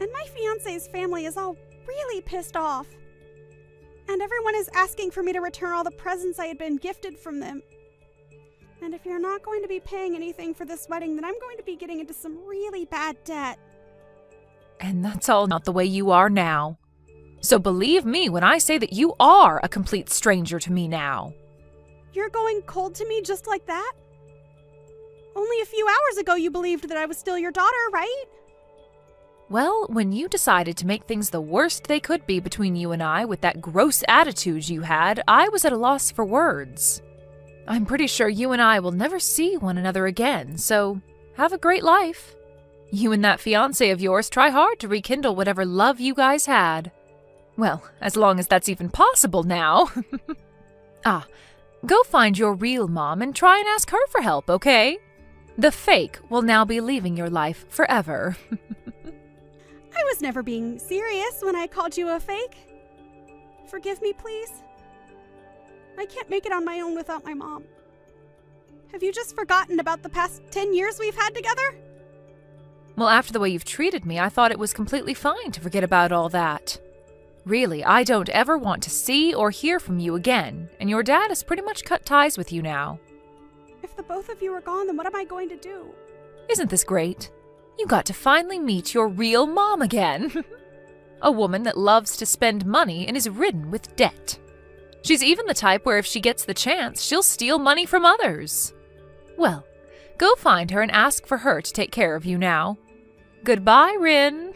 And my fiancé's family is all really pissed off. And everyone is asking for me to return all the presents I had been gifted from them. And if you're not going to be paying anything for this wedding, then I'm going to be getting into some really bad debt. And that's all not the way you are now. So believe me when I say that you are a complete stranger to me now. You're going cold to me just like that? Only a few hours ago you believed that I was still your daughter, right? Well, when you decided to make things the worst they could be between you and I with that gross attitude you had, I was at a loss for words. I'm pretty sure you and I will never see one another again, so have a great life. You and that fiancé of yours try hard to rekindle whatever love you guys had. Well, as long as that's even possible now. Go find your real mom and try and ask her for help, okay? The fake will now be leaving your life forever. I was never being serious when I called you a fake. Forgive me, please. I can't make it on my own without my mom. Have you just forgotten about the past 10 years we've had together? Well, after the way you've treated me, I thought it was completely fine to forget about all that. Really, I don't ever want to see or hear from you again, and your dad has pretty much cut ties with you now. If the both of you are gone, then what am I going to do? Isn't this great? You got to finally meet your real mom again. A woman that loves to spend money and is ridden with debt. She's even the type where if she gets the chance, she'll steal money from others. Well, go find her and ask for her to take care of you now. Goodbye, Rin.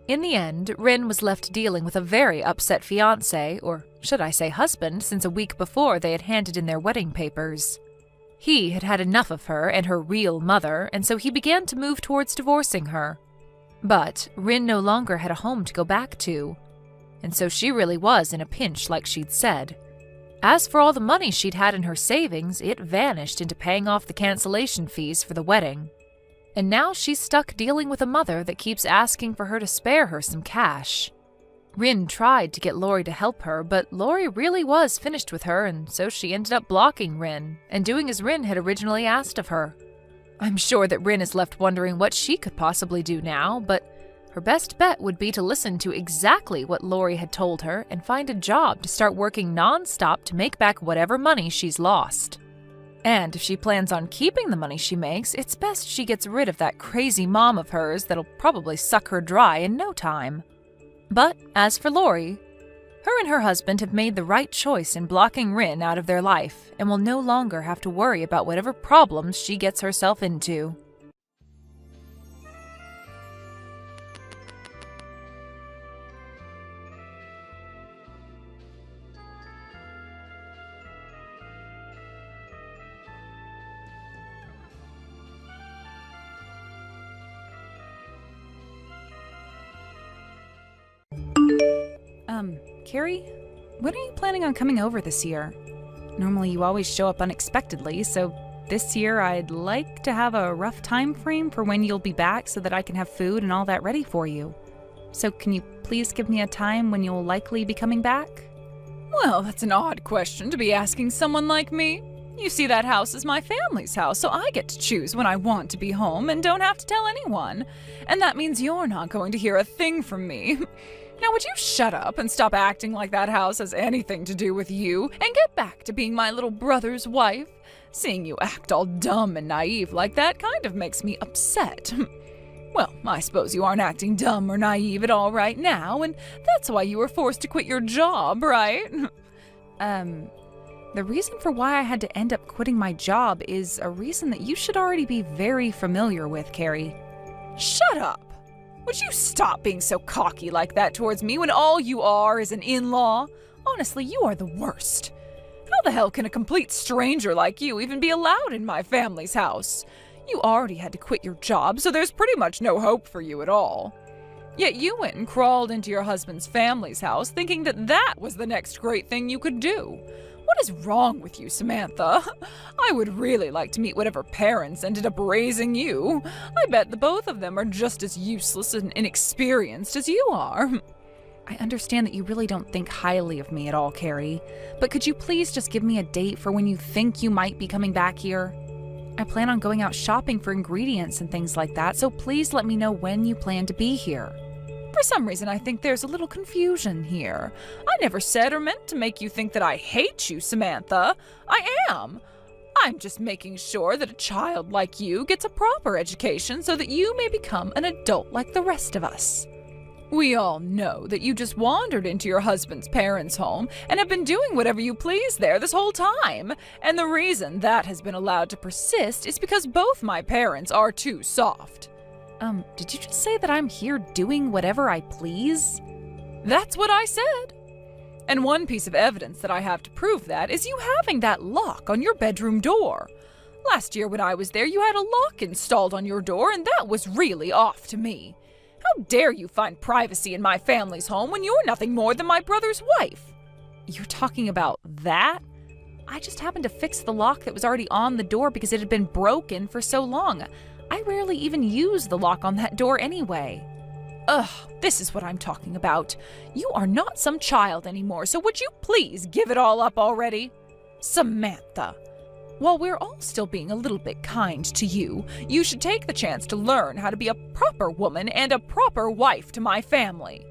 In the end, Rin was left dealing with a very upset fiancé, or should I say husband, since a week before they had handed in their wedding papers. He had had enough of her and her real mother, and so he began to move towards divorcing her. But Rin no longer had a home to go back to, and so she really was in a pinch like she'd said. As for all the money she'd had in her savings, it vanished into paying off the cancellation fees for the wedding. And now she's stuck dealing with a mother that keeps asking for her to spare her some cash. Rin tried to get Lori to help her, but Lori really was finished with her, and so she ended up blocking Rin, and doing as Rin had originally asked of her. I'm sure that Rin is left wondering what she could possibly do now, but her best bet would be to listen to exactly what Lori had told her and find a job to start working non-stop to make back whatever money she's lost. And if she plans on keeping the money she makes, it's best she gets rid of that crazy mom of hers that'll probably suck her dry in no time. But as for Lori, her and her husband have made the right choice in blocking Rin out of their life and will no longer have to worry about whatever problems she gets herself into. Carrie, when are you planning on coming over this year? Normally you always show up unexpectedly, so this year I'd like to have a rough time frame for when you'll be back so that I can have food and all that ready for you. So can you please give me a time when you'll likely be coming back? Well, that's an odd question to be asking someone like me. You see, that house is my family's house, so I get to choose when I want to be home and don't have to tell anyone. And that means you're not going to hear a thing from me. Now, would you shut up and stop acting like that house has anything to do with you and get back to being my little brother's wife? Seeing you act all dumb and naive like that kind of makes me upset. Well, I suppose you aren't acting dumb or naive at all right now, and that's why you were forced to quit your job, right? The reason for why I had to end up quitting my job is a reason that you should already be very familiar with, Carrie. Shut up! Would you stop being so cocky like that towards me when all you are is an in-law? Honestly, you are the worst. How the hell can a complete stranger like you even be allowed in my family's house? You already had to quit your job, so there's pretty much no hope for you at all. Yet you went and crawled into your husband's family's house thinking that that was the next great thing you could do. What is wrong with you, Samantha? I would really like to meet whatever parents ended up raising you. I bet the both of them are just as useless and inexperienced as you are. I understand that you really don't think highly of me at all, Carrie, but could you please just give me a date for when you think you might be coming back here? I plan on going out shopping for ingredients and things like that, so please let me know when you plan to be here. For some reason, I think there's a little confusion here. I never said or meant to make you think that I hate you, Samantha. I am. I'm just making sure that a child like you gets a proper education so that you may become an adult like the rest of us. We all know that you just wandered into your husband's parents' home and have been doing whatever you please there this whole time. And the reason that has been allowed to persist is because both my parents are too soft. Did you just say that I'm here doing whatever I please? That's what I said. And one piece of evidence that I have to prove that is you having that lock on your bedroom door. Last year when I was there, you had a lock installed on your door, and that was really off to me. How dare you find privacy in my family's home when you're nothing more than my brother's wife? You're talking about that? I just happened to fix the lock that was already on the door because it had been broken for so long. I rarely even use the lock on that door anyway. Ugh, this is what I'm talking about. You are not some child anymore, so would you please give it all up already? Samantha, while we're all still being a little bit kind to you, you should take the chance to learn how to be a proper woman and a proper wife to my family.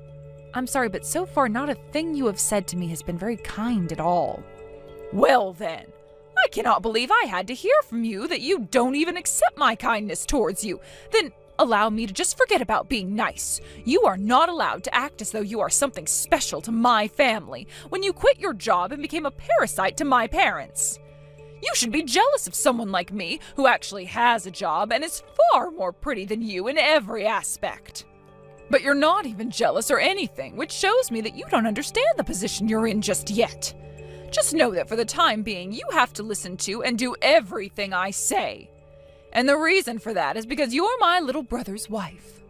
I'm sorry, but so far not a thing you have said to me has been very kind at all. Well then, I cannot believe I had to hear from you that you don't even accept my kindness towards you. Then allow me to just forget about being nice. You are not allowed to act as though you are something special to my family when you quit your job and became a parasite to my parents. You should be jealous of someone like me who actually has a job and is far more pretty than you in every aspect. But you're not even jealous or anything, which shows me that you don't understand the position you're in just yet. Just know that for the time being, you have to listen to and do everything I say. And the reason for that is because you're my little brother's wife.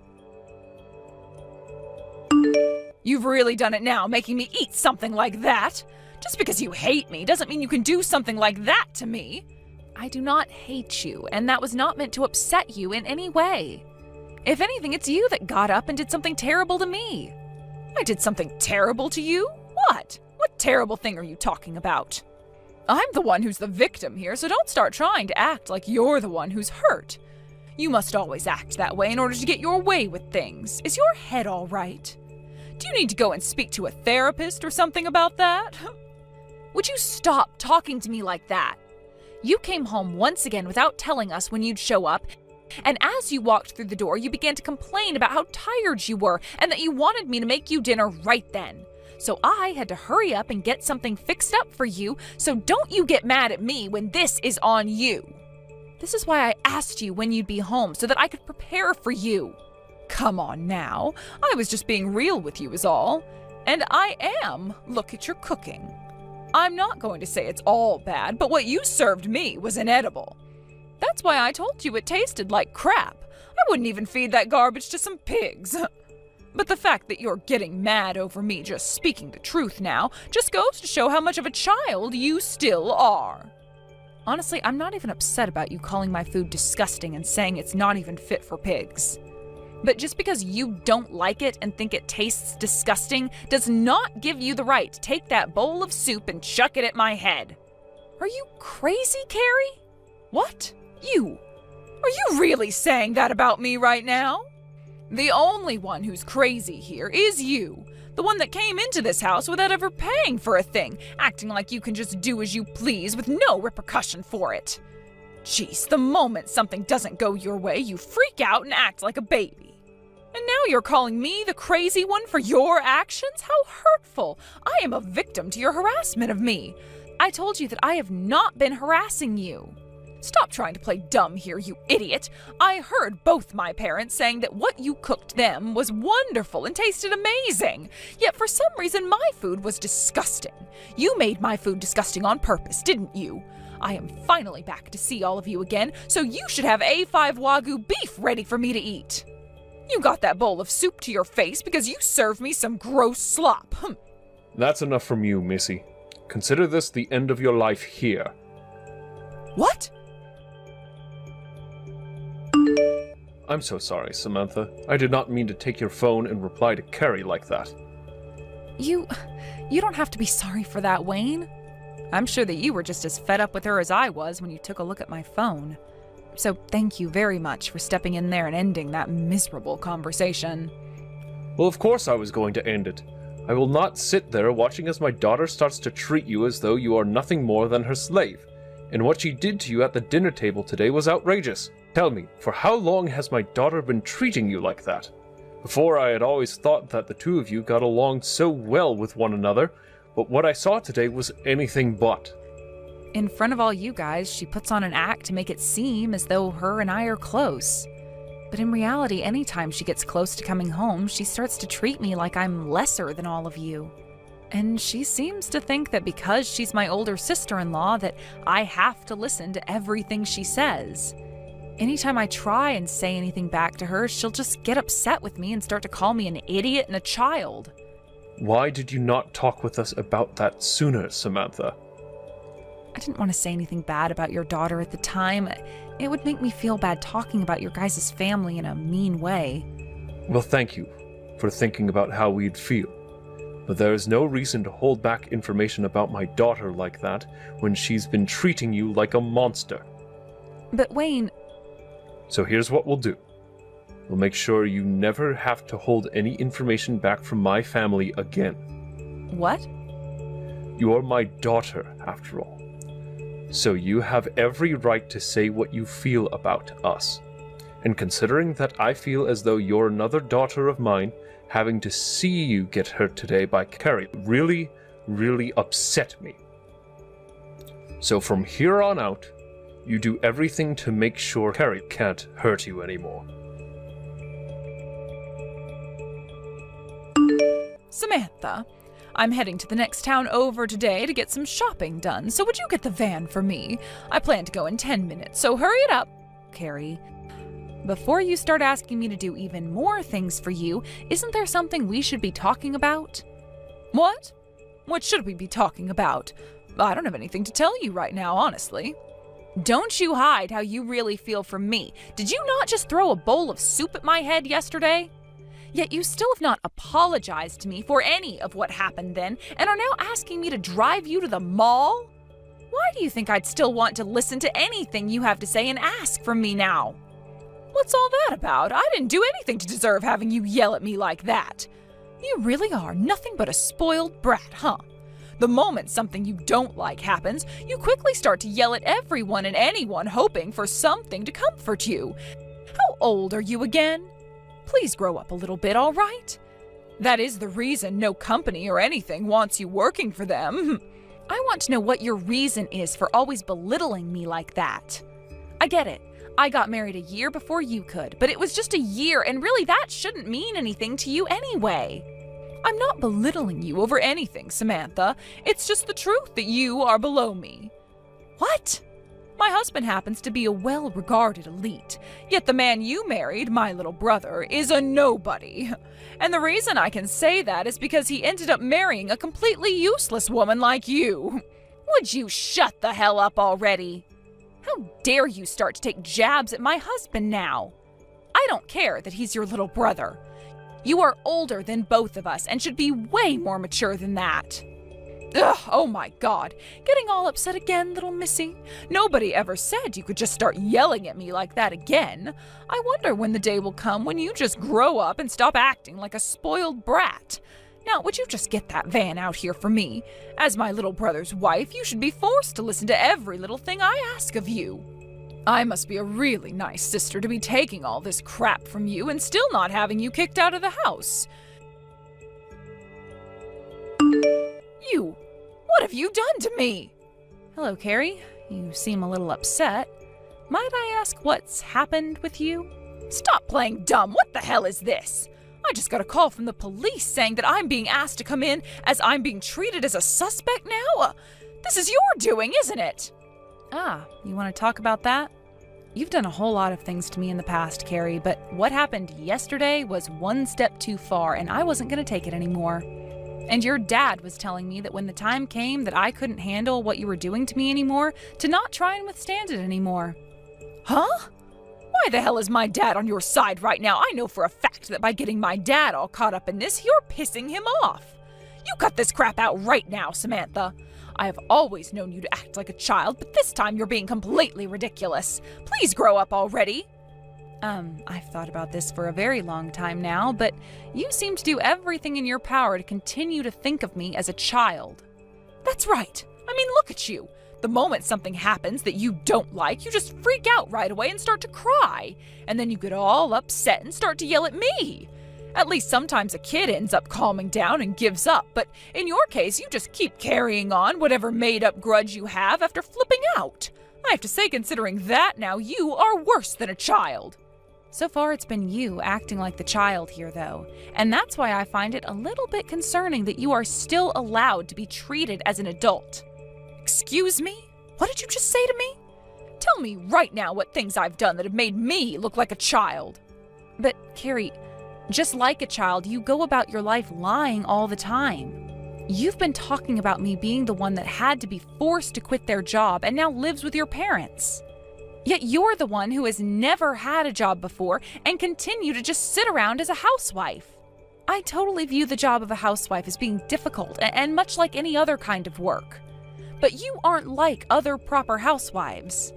You've really done it now, making me eat something like that. Just because you hate me doesn't mean you can do something like that to me. I do not hate you, and that was not meant to upset you in any way. If anything, it's you that got up and did something terrible to me. I did something terrible to you? What? What terrible thing are you talking about? I'm the one who's the victim here, so don't start trying to act like you're the one who's hurt. You must always act that way in order to get your way with things. Is your head all right? Do you need to go and speak to a therapist or something about that? Would you stop talking to me like that? You came home once again without telling us when you'd show up, and as you walked through the door, you began to complain about how tired you were and that you wanted me to make you dinner right then. So I had to hurry up and get something fixed up for you, so don't you get mad at me when this is on you. This is why I asked you when you'd be home, so that I could prepare for you. Come on now, I was just being real with you is all. And I am. Look at your cooking. I'm not going to say it's all bad, but what you served me was inedible. That's why I told you it tasted like crap. I wouldn't even feed that garbage to some pigs. But the fact that you're getting mad over me just speaking the truth now just goes to show how much of a child you still are. Honestly, I'm not even upset about you calling my food disgusting and saying it's not even fit for pigs. But just because you don't like it and think it tastes disgusting does not give you the right to take that bowl of soup and chuck it at my head. Are you crazy, Carrie? What? You? Are you really saying that about me right now? The only one who's crazy here is you. The one that came into this house without ever paying for a thing, acting like you can just do as you please with no repercussion for it. Jeez, the moment something doesn't go your way, you freak out and act like a baby. And now you're calling me the crazy one for your actions? How hurtful! I am a victim to your harassment of me. I told you that I have not been harassing you. Stop trying to play dumb here, you idiot. I heard both my parents saying that what you cooked them was wonderful and tasted amazing. Yet for some reason my food was disgusting. You made my food disgusting on purpose, didn't you? I am finally back to see all of you again, so you should have A5 Wagyu beef ready for me to eat. You got that bowl of soup to your face because you served me some gross slop. That's enough from you, Missy. Consider this the end of your life here. What? I'm so sorry, Samantha. I did not mean to take your phone and reply to Carrie like that. You don't have to be sorry for that, Wayne. I'm sure that you were just as fed up with her as I was when you took a look at my phone. So thank you very much for stepping in there and ending that miserable conversation. Well, of course I was going to end it. I will not sit there watching as my daughter starts to treat you as though you are nothing more than her slave. And what she did to you at the dinner table today was outrageous. Tell me, for how long has my daughter been treating you like that? Before, I had always thought that the two of you got along so well with one another, but what I saw today was anything but. In front of all you guys, she puts on an act to make it seem as though her and I are close. But in reality, anytime she gets close to coming home, she starts to treat me like I'm lesser than all of you. And she seems to think that because she's my older sister-in-law that I have to listen to everything she says. Anytime I try and say anything back to her, she'll just get upset with me and start to call me an idiot and a child. Why did you not talk with us about that sooner, Samantha? I didn't want to say anything bad about your daughter at the time. It would make me feel bad talking about your guys' family in a mean way. Well, thank you for thinking about how we'd feel. But there is no reason to hold back information about my daughter like that when she's been treating you like a monster. But Wayne... So here's what we'll do. We'll make sure you never have to hold any information back from my family again. What? You are my daughter, after all. So you have every right to say what you feel about us. And considering that I feel as though you're another daughter of mine, having to see you get hurt today by Carrie really, really upset me. So from here on out, you do everything to make sure Carrie can't hurt you anymore. Samantha, I'm heading to the next town over today to get some shopping done, so would you get the van for me? I plan to go in 10 minutes, so hurry it up, Carrie. Before you start asking me to do even more things for you, isn't there something we should be talking about? What? What should we be talking about? I don't have anything to tell you right now, honestly. Don't you hide how you really feel from me. Did you not just throw a bowl of soup at my head yesterday? Yet you still have not apologized to me for any of what happened then, and are now asking me to drive you to the mall? Why do you think I'd still want to listen to anything you have to say and ask from me now? What's all that about? I didn't do anything to deserve having you yell at me like that. You really are nothing but a spoiled brat, huh? The moment something you don't like happens, you quickly start to yell at everyone and anyone hoping for something to comfort you. How old are you again? Please grow up a little bit, all right? That is the reason no company or anything wants you working for them. I want to know what your reason is for always belittling me like that. I get it. I got married a year before you could, but it was just a year, and really that shouldn't mean anything to you anyway. I'm not belittling you over anything, Samantha. It's just the truth that you are below me. What? My husband happens to be a well-regarded elite, yet the man you married, my little brother, is a nobody. And the reason I can say that is because he ended up marrying a completely useless woman like you. Would you shut the hell up already? How dare you start to take jabs at my husband now? I I don't care that he's your little brother. You are older than both of us and should be way more mature than that. Ugh, oh my God. Getting all upset again, little missy? Nobody ever said you could just start yelling at me like that again. I wonder when the day will come when you just grow up and stop acting like a spoiled brat. Now, would you just get that van out here for me? As my little brother's wife, you should be forced to listen to every little thing I ask of you. I must be a really nice sister to be taking all this crap from you and still not having you kicked out of the house. You! What have you done to me? Hello, Carrie. You seem a little upset. Might I ask what's happened with you? Stop playing dumb! What the hell is this? I just got a call from the police saying that I'm being asked to come in as I'm being treated as a suspect now? This is your doing, isn't it? Ah, you want to talk about that? You've done a whole lot of things to me in the past, Carrie, but what happened yesterday was one step too far, and I wasn't going to take it anymore. And your dad was telling me that when the time came that I couldn't handle what you were doing to me anymore, to not try and withstand it anymore. Huh? Why the hell is my dad on your side right now? I know for a fact that by getting my dad all caught up in this, you're pissing him off. You cut this crap out right now, Samantha. I have always known you to act like a child, but this time you're being completely ridiculous. Please grow up already. I've thought about this for a very long time now, but you seem to do everything in your power to continue to think of me as a child. That's right. I mean, look at you. The moment something happens that you don't like, you just freak out right away and start to cry. And then you get all upset and start to yell at me. At least sometimes a kid ends up calming down and gives up, but in your case, you just keep carrying on whatever made-up grudge you have after flipping out. I have to say, considering that now, you are worse than a child. So far, it's been you acting like the child here, though, and that's why I find it a little bit concerning that you are still allowed to be treated as an adult. Excuse me? What did you just say to me? Tell me right now what things I've done that have made me look like a child. But, Carrie, just like a child, you go about your life lying all the time. You've been talking about me being the one that had to be forced to quit their job and now lives with your parents. Yet you're the one who has never had a job before and continue to just sit around as a housewife. I totally view the job of a housewife as being difficult and much like any other kind of work. But you aren't like other proper housewives.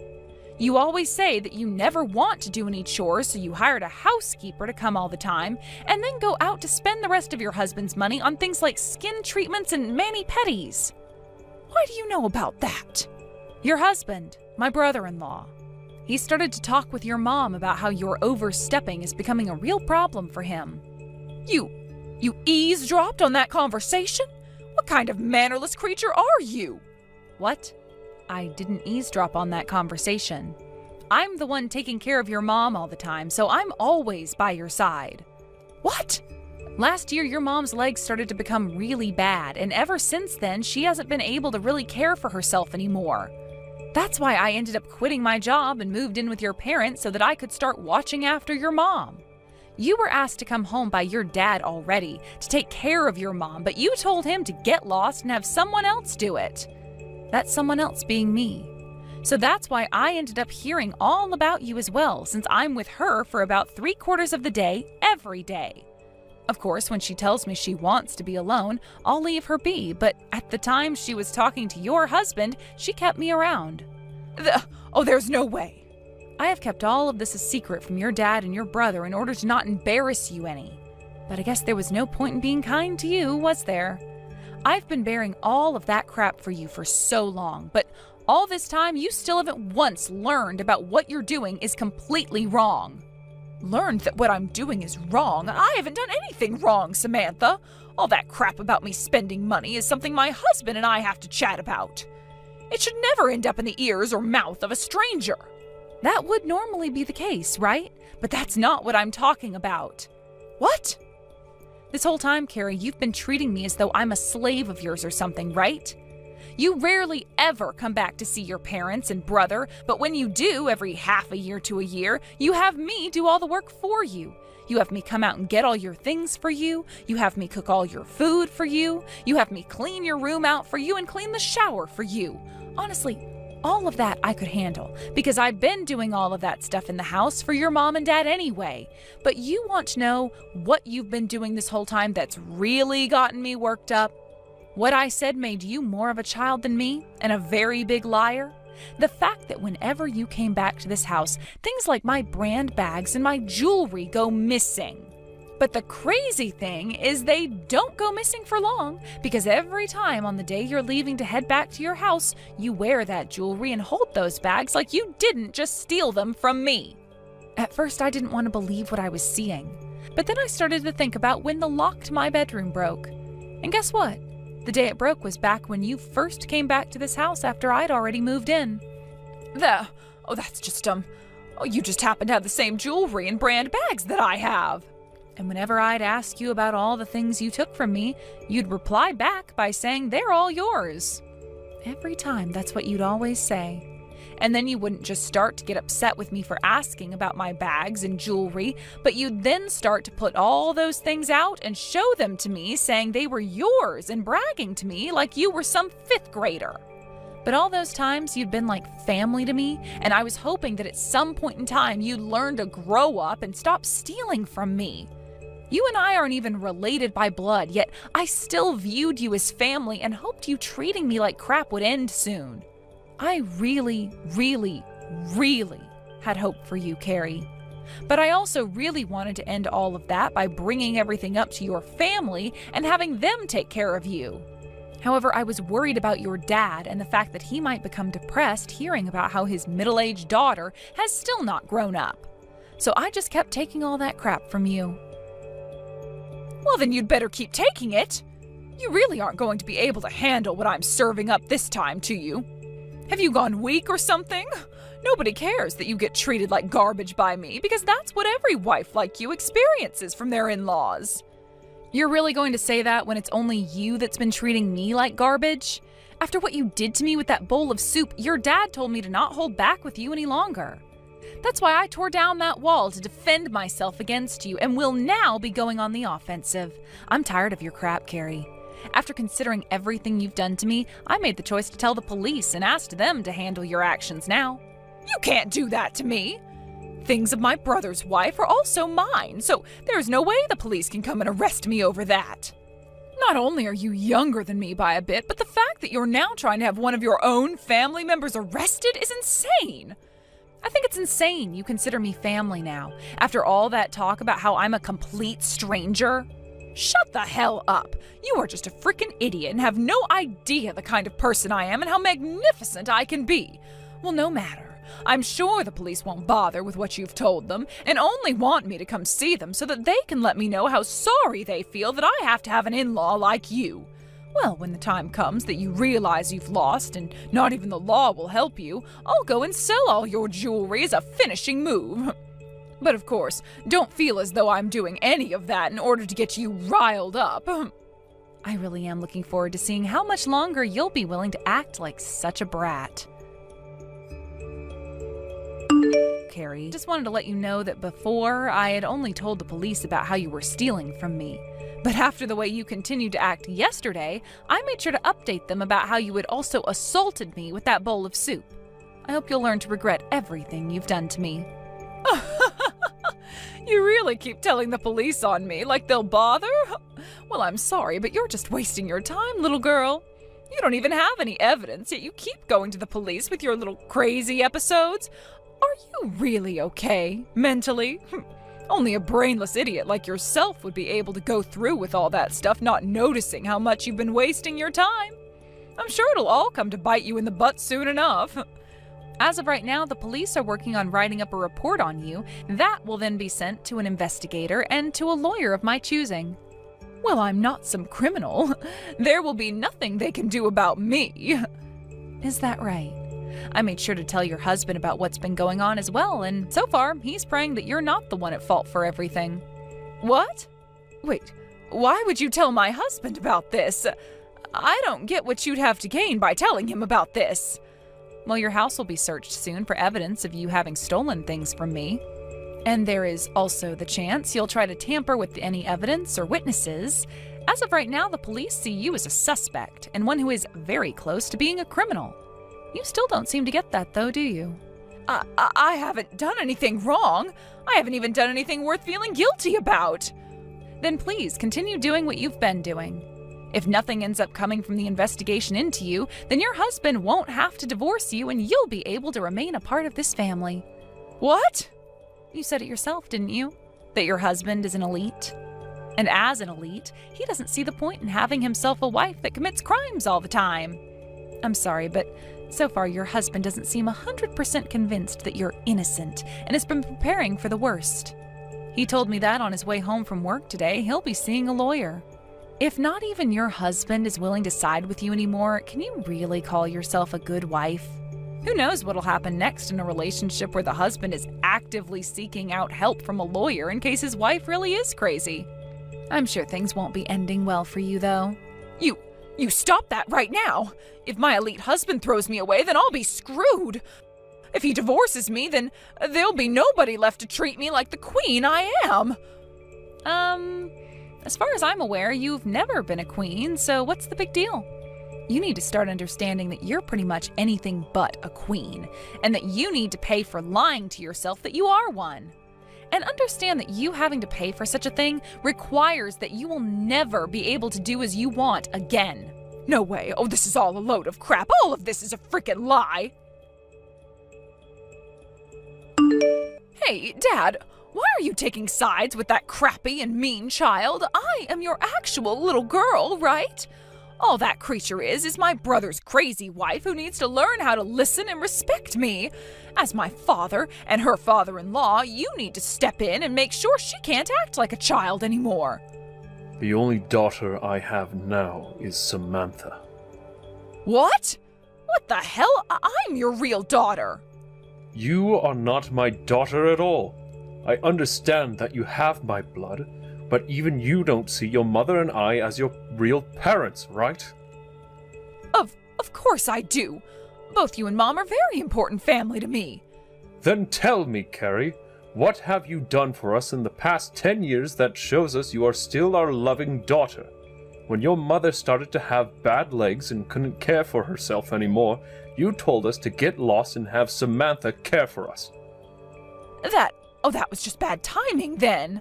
You always say that you never want to do any chores, so you hired a housekeeper to come all the time, and then go out to spend the rest of your husband's money on things like skin treatments and mani-pedis. Why do you know about that? Your husband, my brother-in-law. He started to talk with your mom about how your overstepping is becoming a real problem for him. You eavesdropped on that conversation? What kind of mannerless creature are you? What? I didn't eavesdrop on that conversation. I'm the one taking care of your mom all the time, so I'm always by your side. What? Last year, your mom's legs started to become really bad, and ever since then, she hasn't been able to really care for herself anymore. That's why I ended up quitting my job and moved in with your parents so that I could start watching after your mom. You were asked to come home by your dad already to take care of your mom, but you told him to get lost and have someone else do it. That someone else being me. So that's why I ended up hearing all about you as well, since I'm with her for about 3/4 of the day, every day. Of course, when she tells me she wants to be alone, I'll leave her be, but at the time she was talking to your husband, she kept me around. There's no way. I have kept all of this a secret from your dad and your brother in order to not embarrass you any. But I guess there was no point in being kind to you, was there? I've been bearing all of that crap for you for so long, but all this time you still haven't once learned about what you're doing is completely wrong. Learned that what I'm doing is wrong? I haven't done anything wrong, Samantha. All that crap about me spending money is something my husband and I have to chat about. It should never end up in the ears or mouth of a stranger. That would normally be the case, right? But that's not what I'm talking about. What? This whole time, Carrie, you've been treating me as though I'm a slave of yours or something, right? You rarely ever come back to see your parents and brother, but when you do, every half a year to a year, you have me do all the work for you. You have me come out and get all your things for you. You have me cook all your food for you. You have me clean your room out for you and clean the shower for you. Honestly, All of that I could handle, because I've been doing all of that stuff in the house for your mom and dad anyway. But you want to know what you've been doing this whole time that's really gotten me worked up? What I said made you more of a child than me, and a very big liar? The fact that whenever you came back to this house, things like my brand bags and my jewelry go missing. But the crazy thing is they don't go missing for long, because every time on the day you're leaving to head back to your house, you wear that jewelry and hold those bags like you didn't just steal them from me. At first, I didn't want to believe what I was seeing, but then I started to think about when the lock to my bedroom broke. And guess what? The day it broke was back when you first came back to this house after I'd already moved in. That's just, you just happen to have the same jewelry and brand bags that I have. And whenever I'd ask you about all the things you took from me, you'd reply back by saying they're all yours. Every time, that's what you'd always say. And then you wouldn't just start to get upset with me for asking about my bags and jewelry, but you'd then start to put all those things out and show them to me, saying they were yours and bragging to me like you were some 5th grader. But all those times you'd been like family to me, and I was hoping that at some point in time you'd learn to grow up and stop stealing from me. You and I aren't even related by blood, yet I still viewed you as family and hoped you treating me like crap would end soon. I really, really, really had hope for you, Carrie. But I also really wanted to end all of that by bringing everything up to your family and having them take care of you. However, I was worried about your dad and the fact that he might become depressed hearing about how his middle-aged daughter has still not grown up. So I just kept taking all that crap from you. Well, then you'd better keep taking it. You really aren't going to be able to handle what I'm serving up this time to you. Have you gone weak or something? Nobody cares that you get treated like garbage by me, because that's what every wife like you experiences from their in-laws. You're really going to say that when it's only you that's been treating me like garbage? After what you did to me with that bowl of soup, your dad told me to not hold back with you any longer. That's why I tore down that wall to defend myself against you, and will now be going on the offensive. I'm tired of your crap, Carrie. After considering everything you've done to me, I made the choice to tell the police and asked them to handle your actions now. You can't do that to me! Things of my brother's wife are also mine, so there's no way the police can come and arrest me over that. Not only are you younger than me by a bit, but the fact that you're now trying to have one of your own family members arrested is insane. I think it's insane you consider me family now, after all that talk about how I'm a complete stranger. Shut the hell up! You are just a freaking idiot and have no idea the kind of person I am and how magnificent I can be. Well, no matter. I'm sure the police won't bother with what you've told them and only want me to come see them so that they can let me know how sorry they feel that I have to have an in-law like you. Well, when the time comes that you realize you've lost and not even the law will help you, I'll go and sell all your jewelry as a finishing move. But of course, don't feel as though I'm doing any of that in order to get you riled up. I really am looking forward to seeing how much longer you'll be willing to act like such a brat. Carrie, just wanted to let you know that before, I had only told the police about how you were stealing from me. But after the way you continued to act yesterday, I made sure to update them about how you had also assaulted me with that bowl of soup. I hope you'll learn to regret everything you've done to me. You really keep telling the police on me like they'll bother? Well, I'm sorry, but you're just wasting your time, little girl. You don't even have any evidence, yet you keep going to the police with your little crazy episodes. Are you really okay, mentally? Only a brainless idiot like yourself would be able to go through with all that stuff, not noticing how much you've been wasting your time. I'm sure it'll all come to bite you in the butt soon enough. As of right now, the police are working on writing up a report on you. That will then be sent to an investigator and to a lawyer of my choosing. Well, I'm not some criminal. There will be nothing they can do about me. Is that right? I made sure to tell your husband about what's been going on as well, and so far, he's praying that you're not the one at fault for everything. What? Wait, why would you tell my husband about this? I don't get what you'd have to gain by telling him about this. Well, your house will be searched soon for evidence of you having stolen things from me. And there is also the chance you'll try to tamper with any evidence or witnesses. As of right now, the police see you as a suspect and one who is very close to being a criminal. You still don't seem to get that, though, do you? I haven't done anything wrong. I haven't even done anything worth feeling guilty about. Then please continue doing what you've been doing. If nothing ends up coming from the investigation into you, then your husband won't have to divorce you and you'll be able to remain a part of this family. What? You said it yourself, didn't you? That your husband is an elite? And as an elite, he doesn't see the point in having himself a wife that commits crimes all the time. I'm sorry, but so far your husband doesn't seem 100% convinced that you're innocent and has been preparing for the worst. He told me that on his way home from work today, he'll be seeing a lawyer. If not even your husband is willing to side with you anymore, can you really call yourself a good wife? Who knows what'll happen next in a relationship where the husband is actively seeking out help from a lawyer in case his wife really is crazy? I'm sure things won't be ending well for you, though. You stop that right now! If my elite husband throws me away, then I'll be screwed! If he divorces me, then there'll be nobody left to treat me like the queen I am! As far as I'm aware, you've never been a queen, so what's the big deal? You need to start understanding that you're pretty much anything but a queen, and that you need to pay for lying to yourself that you are one. And understand that you having to pay for such a thing requires that you will never be able to do as you want again. No way. Oh, this is all a load of crap. All of this is a freaking lie. Hey, Dad, why are you taking sides with that crappy and mean child? I am your actual little girl, right? All that creature is my brother's crazy wife who needs to learn how to listen and respect me. As my father and her father-in-law, you need to step in and make sure she can't act like a child anymore. The only daughter I have now is Samantha. What? What the hell? I'm your real daughter. You are not my daughter at all. I understand that you have my blood, but even you don't see your mother and I as your real parents, right? Of course I do. Both you and Mom are very important family to me. Then tell me, Carrie, what have you done for us in the past 10 years that shows us you are still our loving daughter? When your mother started to have bad legs and couldn't care for herself anymore, you told us to get lost and have Samantha care for us. That was just bad timing then.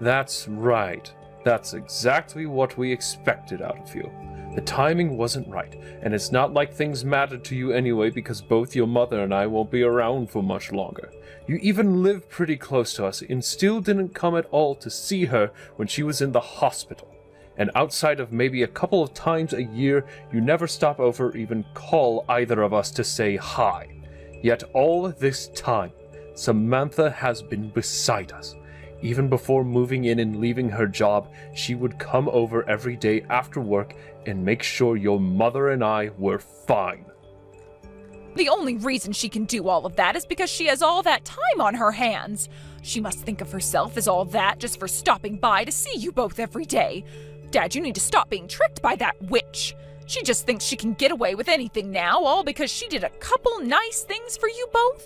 That's right. That's exactly what we expected out of you. The timing wasn't right, and it's not like things mattered to you anyway because both your mother and I won't be around for much longer. You even live pretty close to us and still didn't come at all to see her when she was in the hospital. And outside of maybe a couple of times a year, you never stop over or even call either of us to say hi. Yet all this time, Samantha has been beside us. Even before moving in and leaving her job, she would come over every day after work and make sure your mother and I were fine. The only reason she can do all of that is because she has all that time on her hands. She must think of herself as all that just for stopping by to see you both every day. Dad, you need to stop being tricked by that witch. She just thinks she can get away with anything now, all because she did a couple nice things for you both.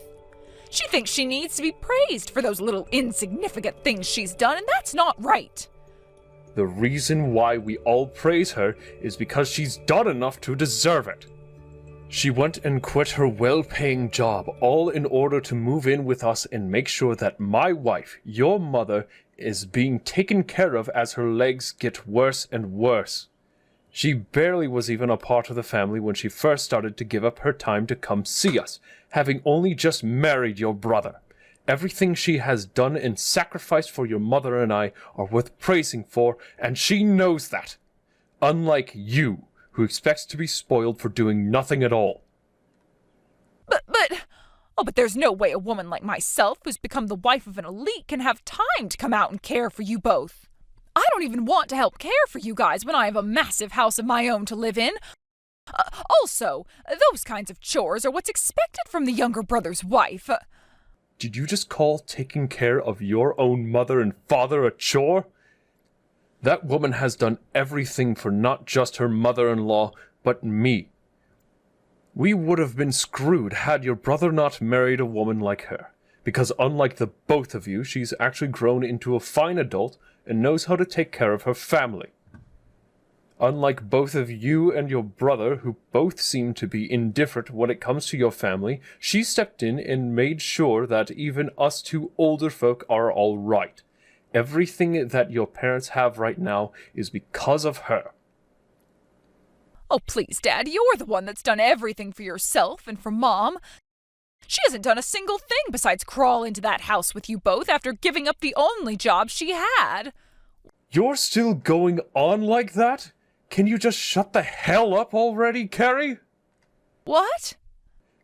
She thinks she needs to be praised for those little insignificant things she's done, and that's not right. The reason why we all praise her is because she's done enough to deserve it. She went and quit her well-paying job, all in order to move in with us and make sure that my wife, your mother, is being taken care of as her legs get worse and worse. She barely was even a part of the family when she first started to give up her time to come see us, having only just married your brother. Everything she has done and sacrificed for your mother and I are worth praising for, and she knows that. Unlike you, who expects to be spoiled for doing nothing at all. But there's no way a woman like myself, who's become the wife of an elite, can have time to come out and care for you both. I don't even want to help care for you guys when I have a massive house of my own to live in. Also, those kinds of chores are what's expected from the younger brother's wife. Did you just call taking care of your own mother and father a chore? That woman has done everything for not just her mother-in-law, but me. We would have been screwed had your brother not married a woman like her, because unlike the both of you, she's actually grown into a fine adult and knows how to take care of her family. Unlike both of you and your brother, who both seem to be indifferent when it comes to your family, she stepped in and made sure that even us two older folk are all right. Everything that your parents have right now is because of her. Oh, please, Dad, you're the one that's done everything for yourself and for Mom. She hasn't done a single thing besides crawl into that house with you both after giving up the only job she had. You're still going on like that? Can you just shut the hell up already, Carrie? What?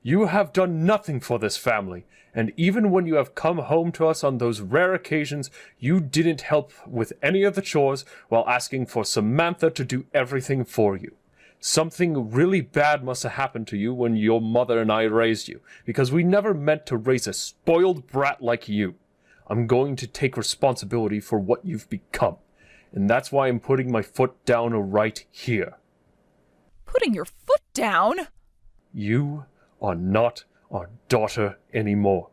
You have done nothing for this family, and even when you have come home to us on those rare occasions, you didn't help with any of the chores while asking for Samantha to do everything for you. Something really bad must have happened to you when your mother and I raised you, because we never meant to raise a spoiled brat like you. I'm going to take responsibility for what you've become, and that's why I'm putting my foot down right here. Putting your foot down? You are not our daughter anymore.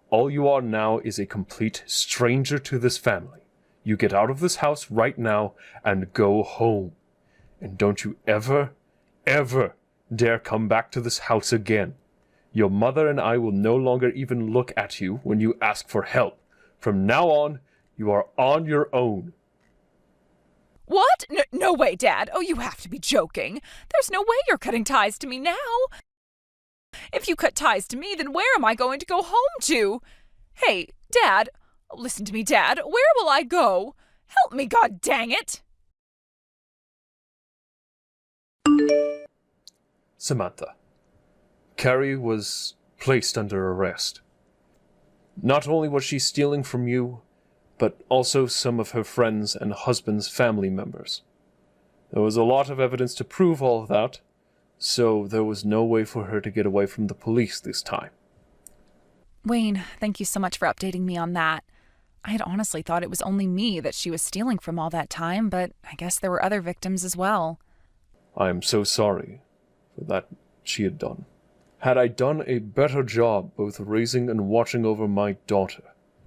All you are now is a complete stranger to this family. You get out of this house right now and go home. And don't you ever, ever dare come back to this house again. Your mother and I will no longer even look at you when you ask for help. From now on, you are on your own. What? No way, Dad. Oh, you have to be joking. There's no way you're cutting ties to me now. If you cut ties to me, then where am I going to go home to? Hey, Dad, listen to me, Dad. Where will I go? Help me, God dang it! Samantha, Carrie was placed under arrest. Not only was she stealing from you, but also some of her friends' and husband's family members. There was a lot of evidence to prove all of that, so there was no way for her to get away from the police this time. Wayne, thank you so much for updating me on that. I had honestly thought it was only me that she was stealing from all that time, but I guess there were other victims as well. I am so sorry for that she had done. Had I done a better job both raising and watching over my daughter,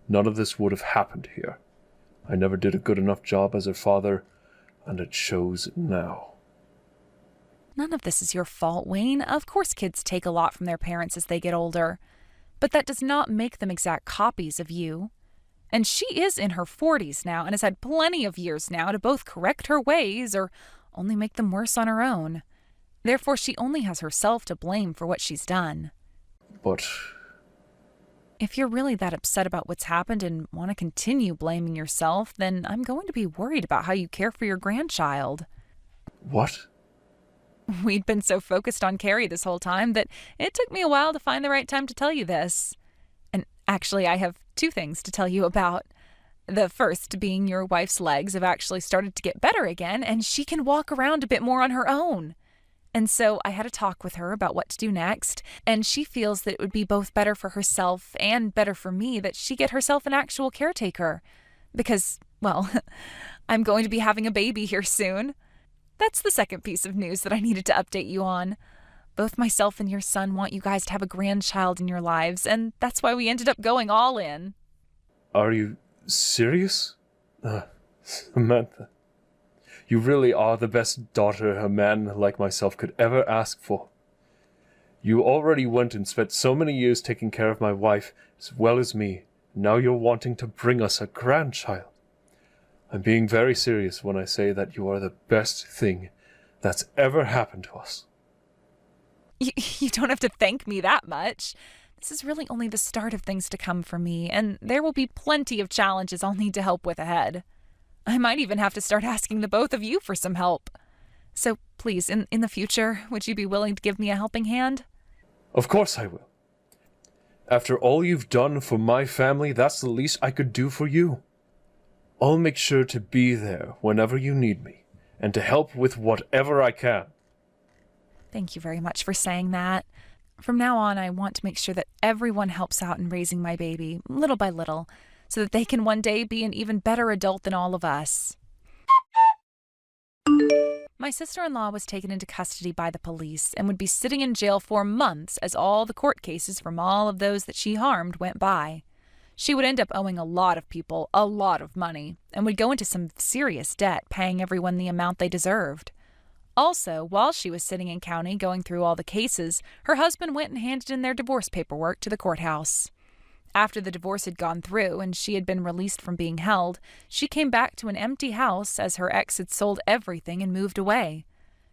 none of this would have happened here. I never did a good enough job as her father, and it shows now. None of this is your fault, Wayne. Of course kids take a lot from their parents as they get older. But that does not make them exact copies of you. And she is in her 40s now and has had plenty of years now to both correct her ways or only make them worse on her own. Therefore, she only has herself to blame for what she's done. But if you're really that upset about what's happened and want to continue blaming yourself, then I'm going to be worried about how you care for your grandchild. what? We'd been so focused on Carrie this whole time that it took me a while to find the right time to tell you this. And actually, I have 2 things to tell you about. The first being your wife's legs have actually started to get better again, and she can walk around a bit more on her own. And so I had a talk with her about what to do next, and she feels that it would be both better for herself and better for me that she get herself an actual caretaker. Because, well, I'm going to be having a baby here soon. That's the second piece of news that I needed to update you on. Both myself and your son want you guys to have a grandchild in your lives, and that's why we ended up going all in. Are you serious? Samantha, you really are the best daughter a man like myself could ever ask for. You already went and spent so many years taking care of my wife as well as me. Now you're wanting to bring us a grandchild. I'm being very serious when I say that you are the best thing that's ever happened to us. You don't have to thank me that much. This is really only the start of things to come for me, and there will be plenty of challenges I'll need to help with ahead. I might even have to start asking the both of you for some help. So please, in the future, would you be willing to give me a helping hand? Of course I will. After all you've done for my family, that's the least I could do for you. I'll make sure to be there whenever you need me, and to help with whatever I can. Thank you very much for saying that. From now on, I want to make sure that everyone helps out in raising my baby, little by little, so that they can one day be an even better adult than all of us. My sister-in-law was taken into custody by the police and would be sitting in jail for months as all the court cases from all of those that she harmed went by. She would end up owing a lot of people a lot of money and would go into some serious debt, paying everyone the amount they deserved. Also, while she was sitting in county going through all the cases, her husband went and handed in their divorce paperwork to the courthouse. After the divorce had gone through and she had been released from being held, she came back to an empty house as her ex had sold everything and moved away.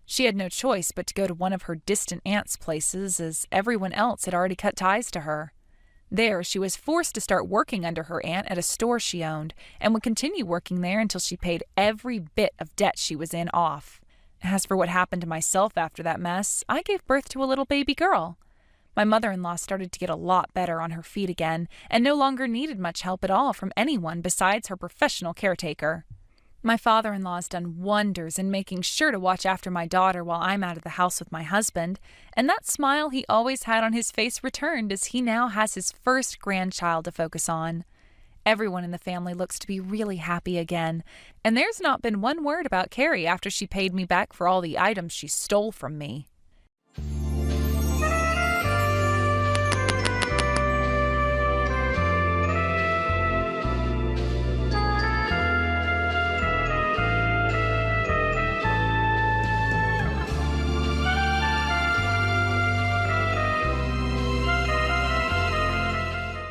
She had no choice but to go to one of her distant aunt's places, as everyone else had already cut ties to her. There, she was forced to start working under her aunt at a store she owned, and would continue working there until she paid every bit of debt she was in off. As for what happened to myself after that mess, I gave birth to a little baby girl. My mother-in-law started to get a lot better on her feet again, and no longer needed much help at all from anyone besides her professional caretaker. My father-in-law has done wonders in making sure to watch after my daughter while I'm out of the house with my husband, and that smile he always had on his face returned as he now has his first grandchild to focus on. Everyone in the family looks to be really happy again, and there's not been one word about Carrie after she paid me back for all the items she stole from me.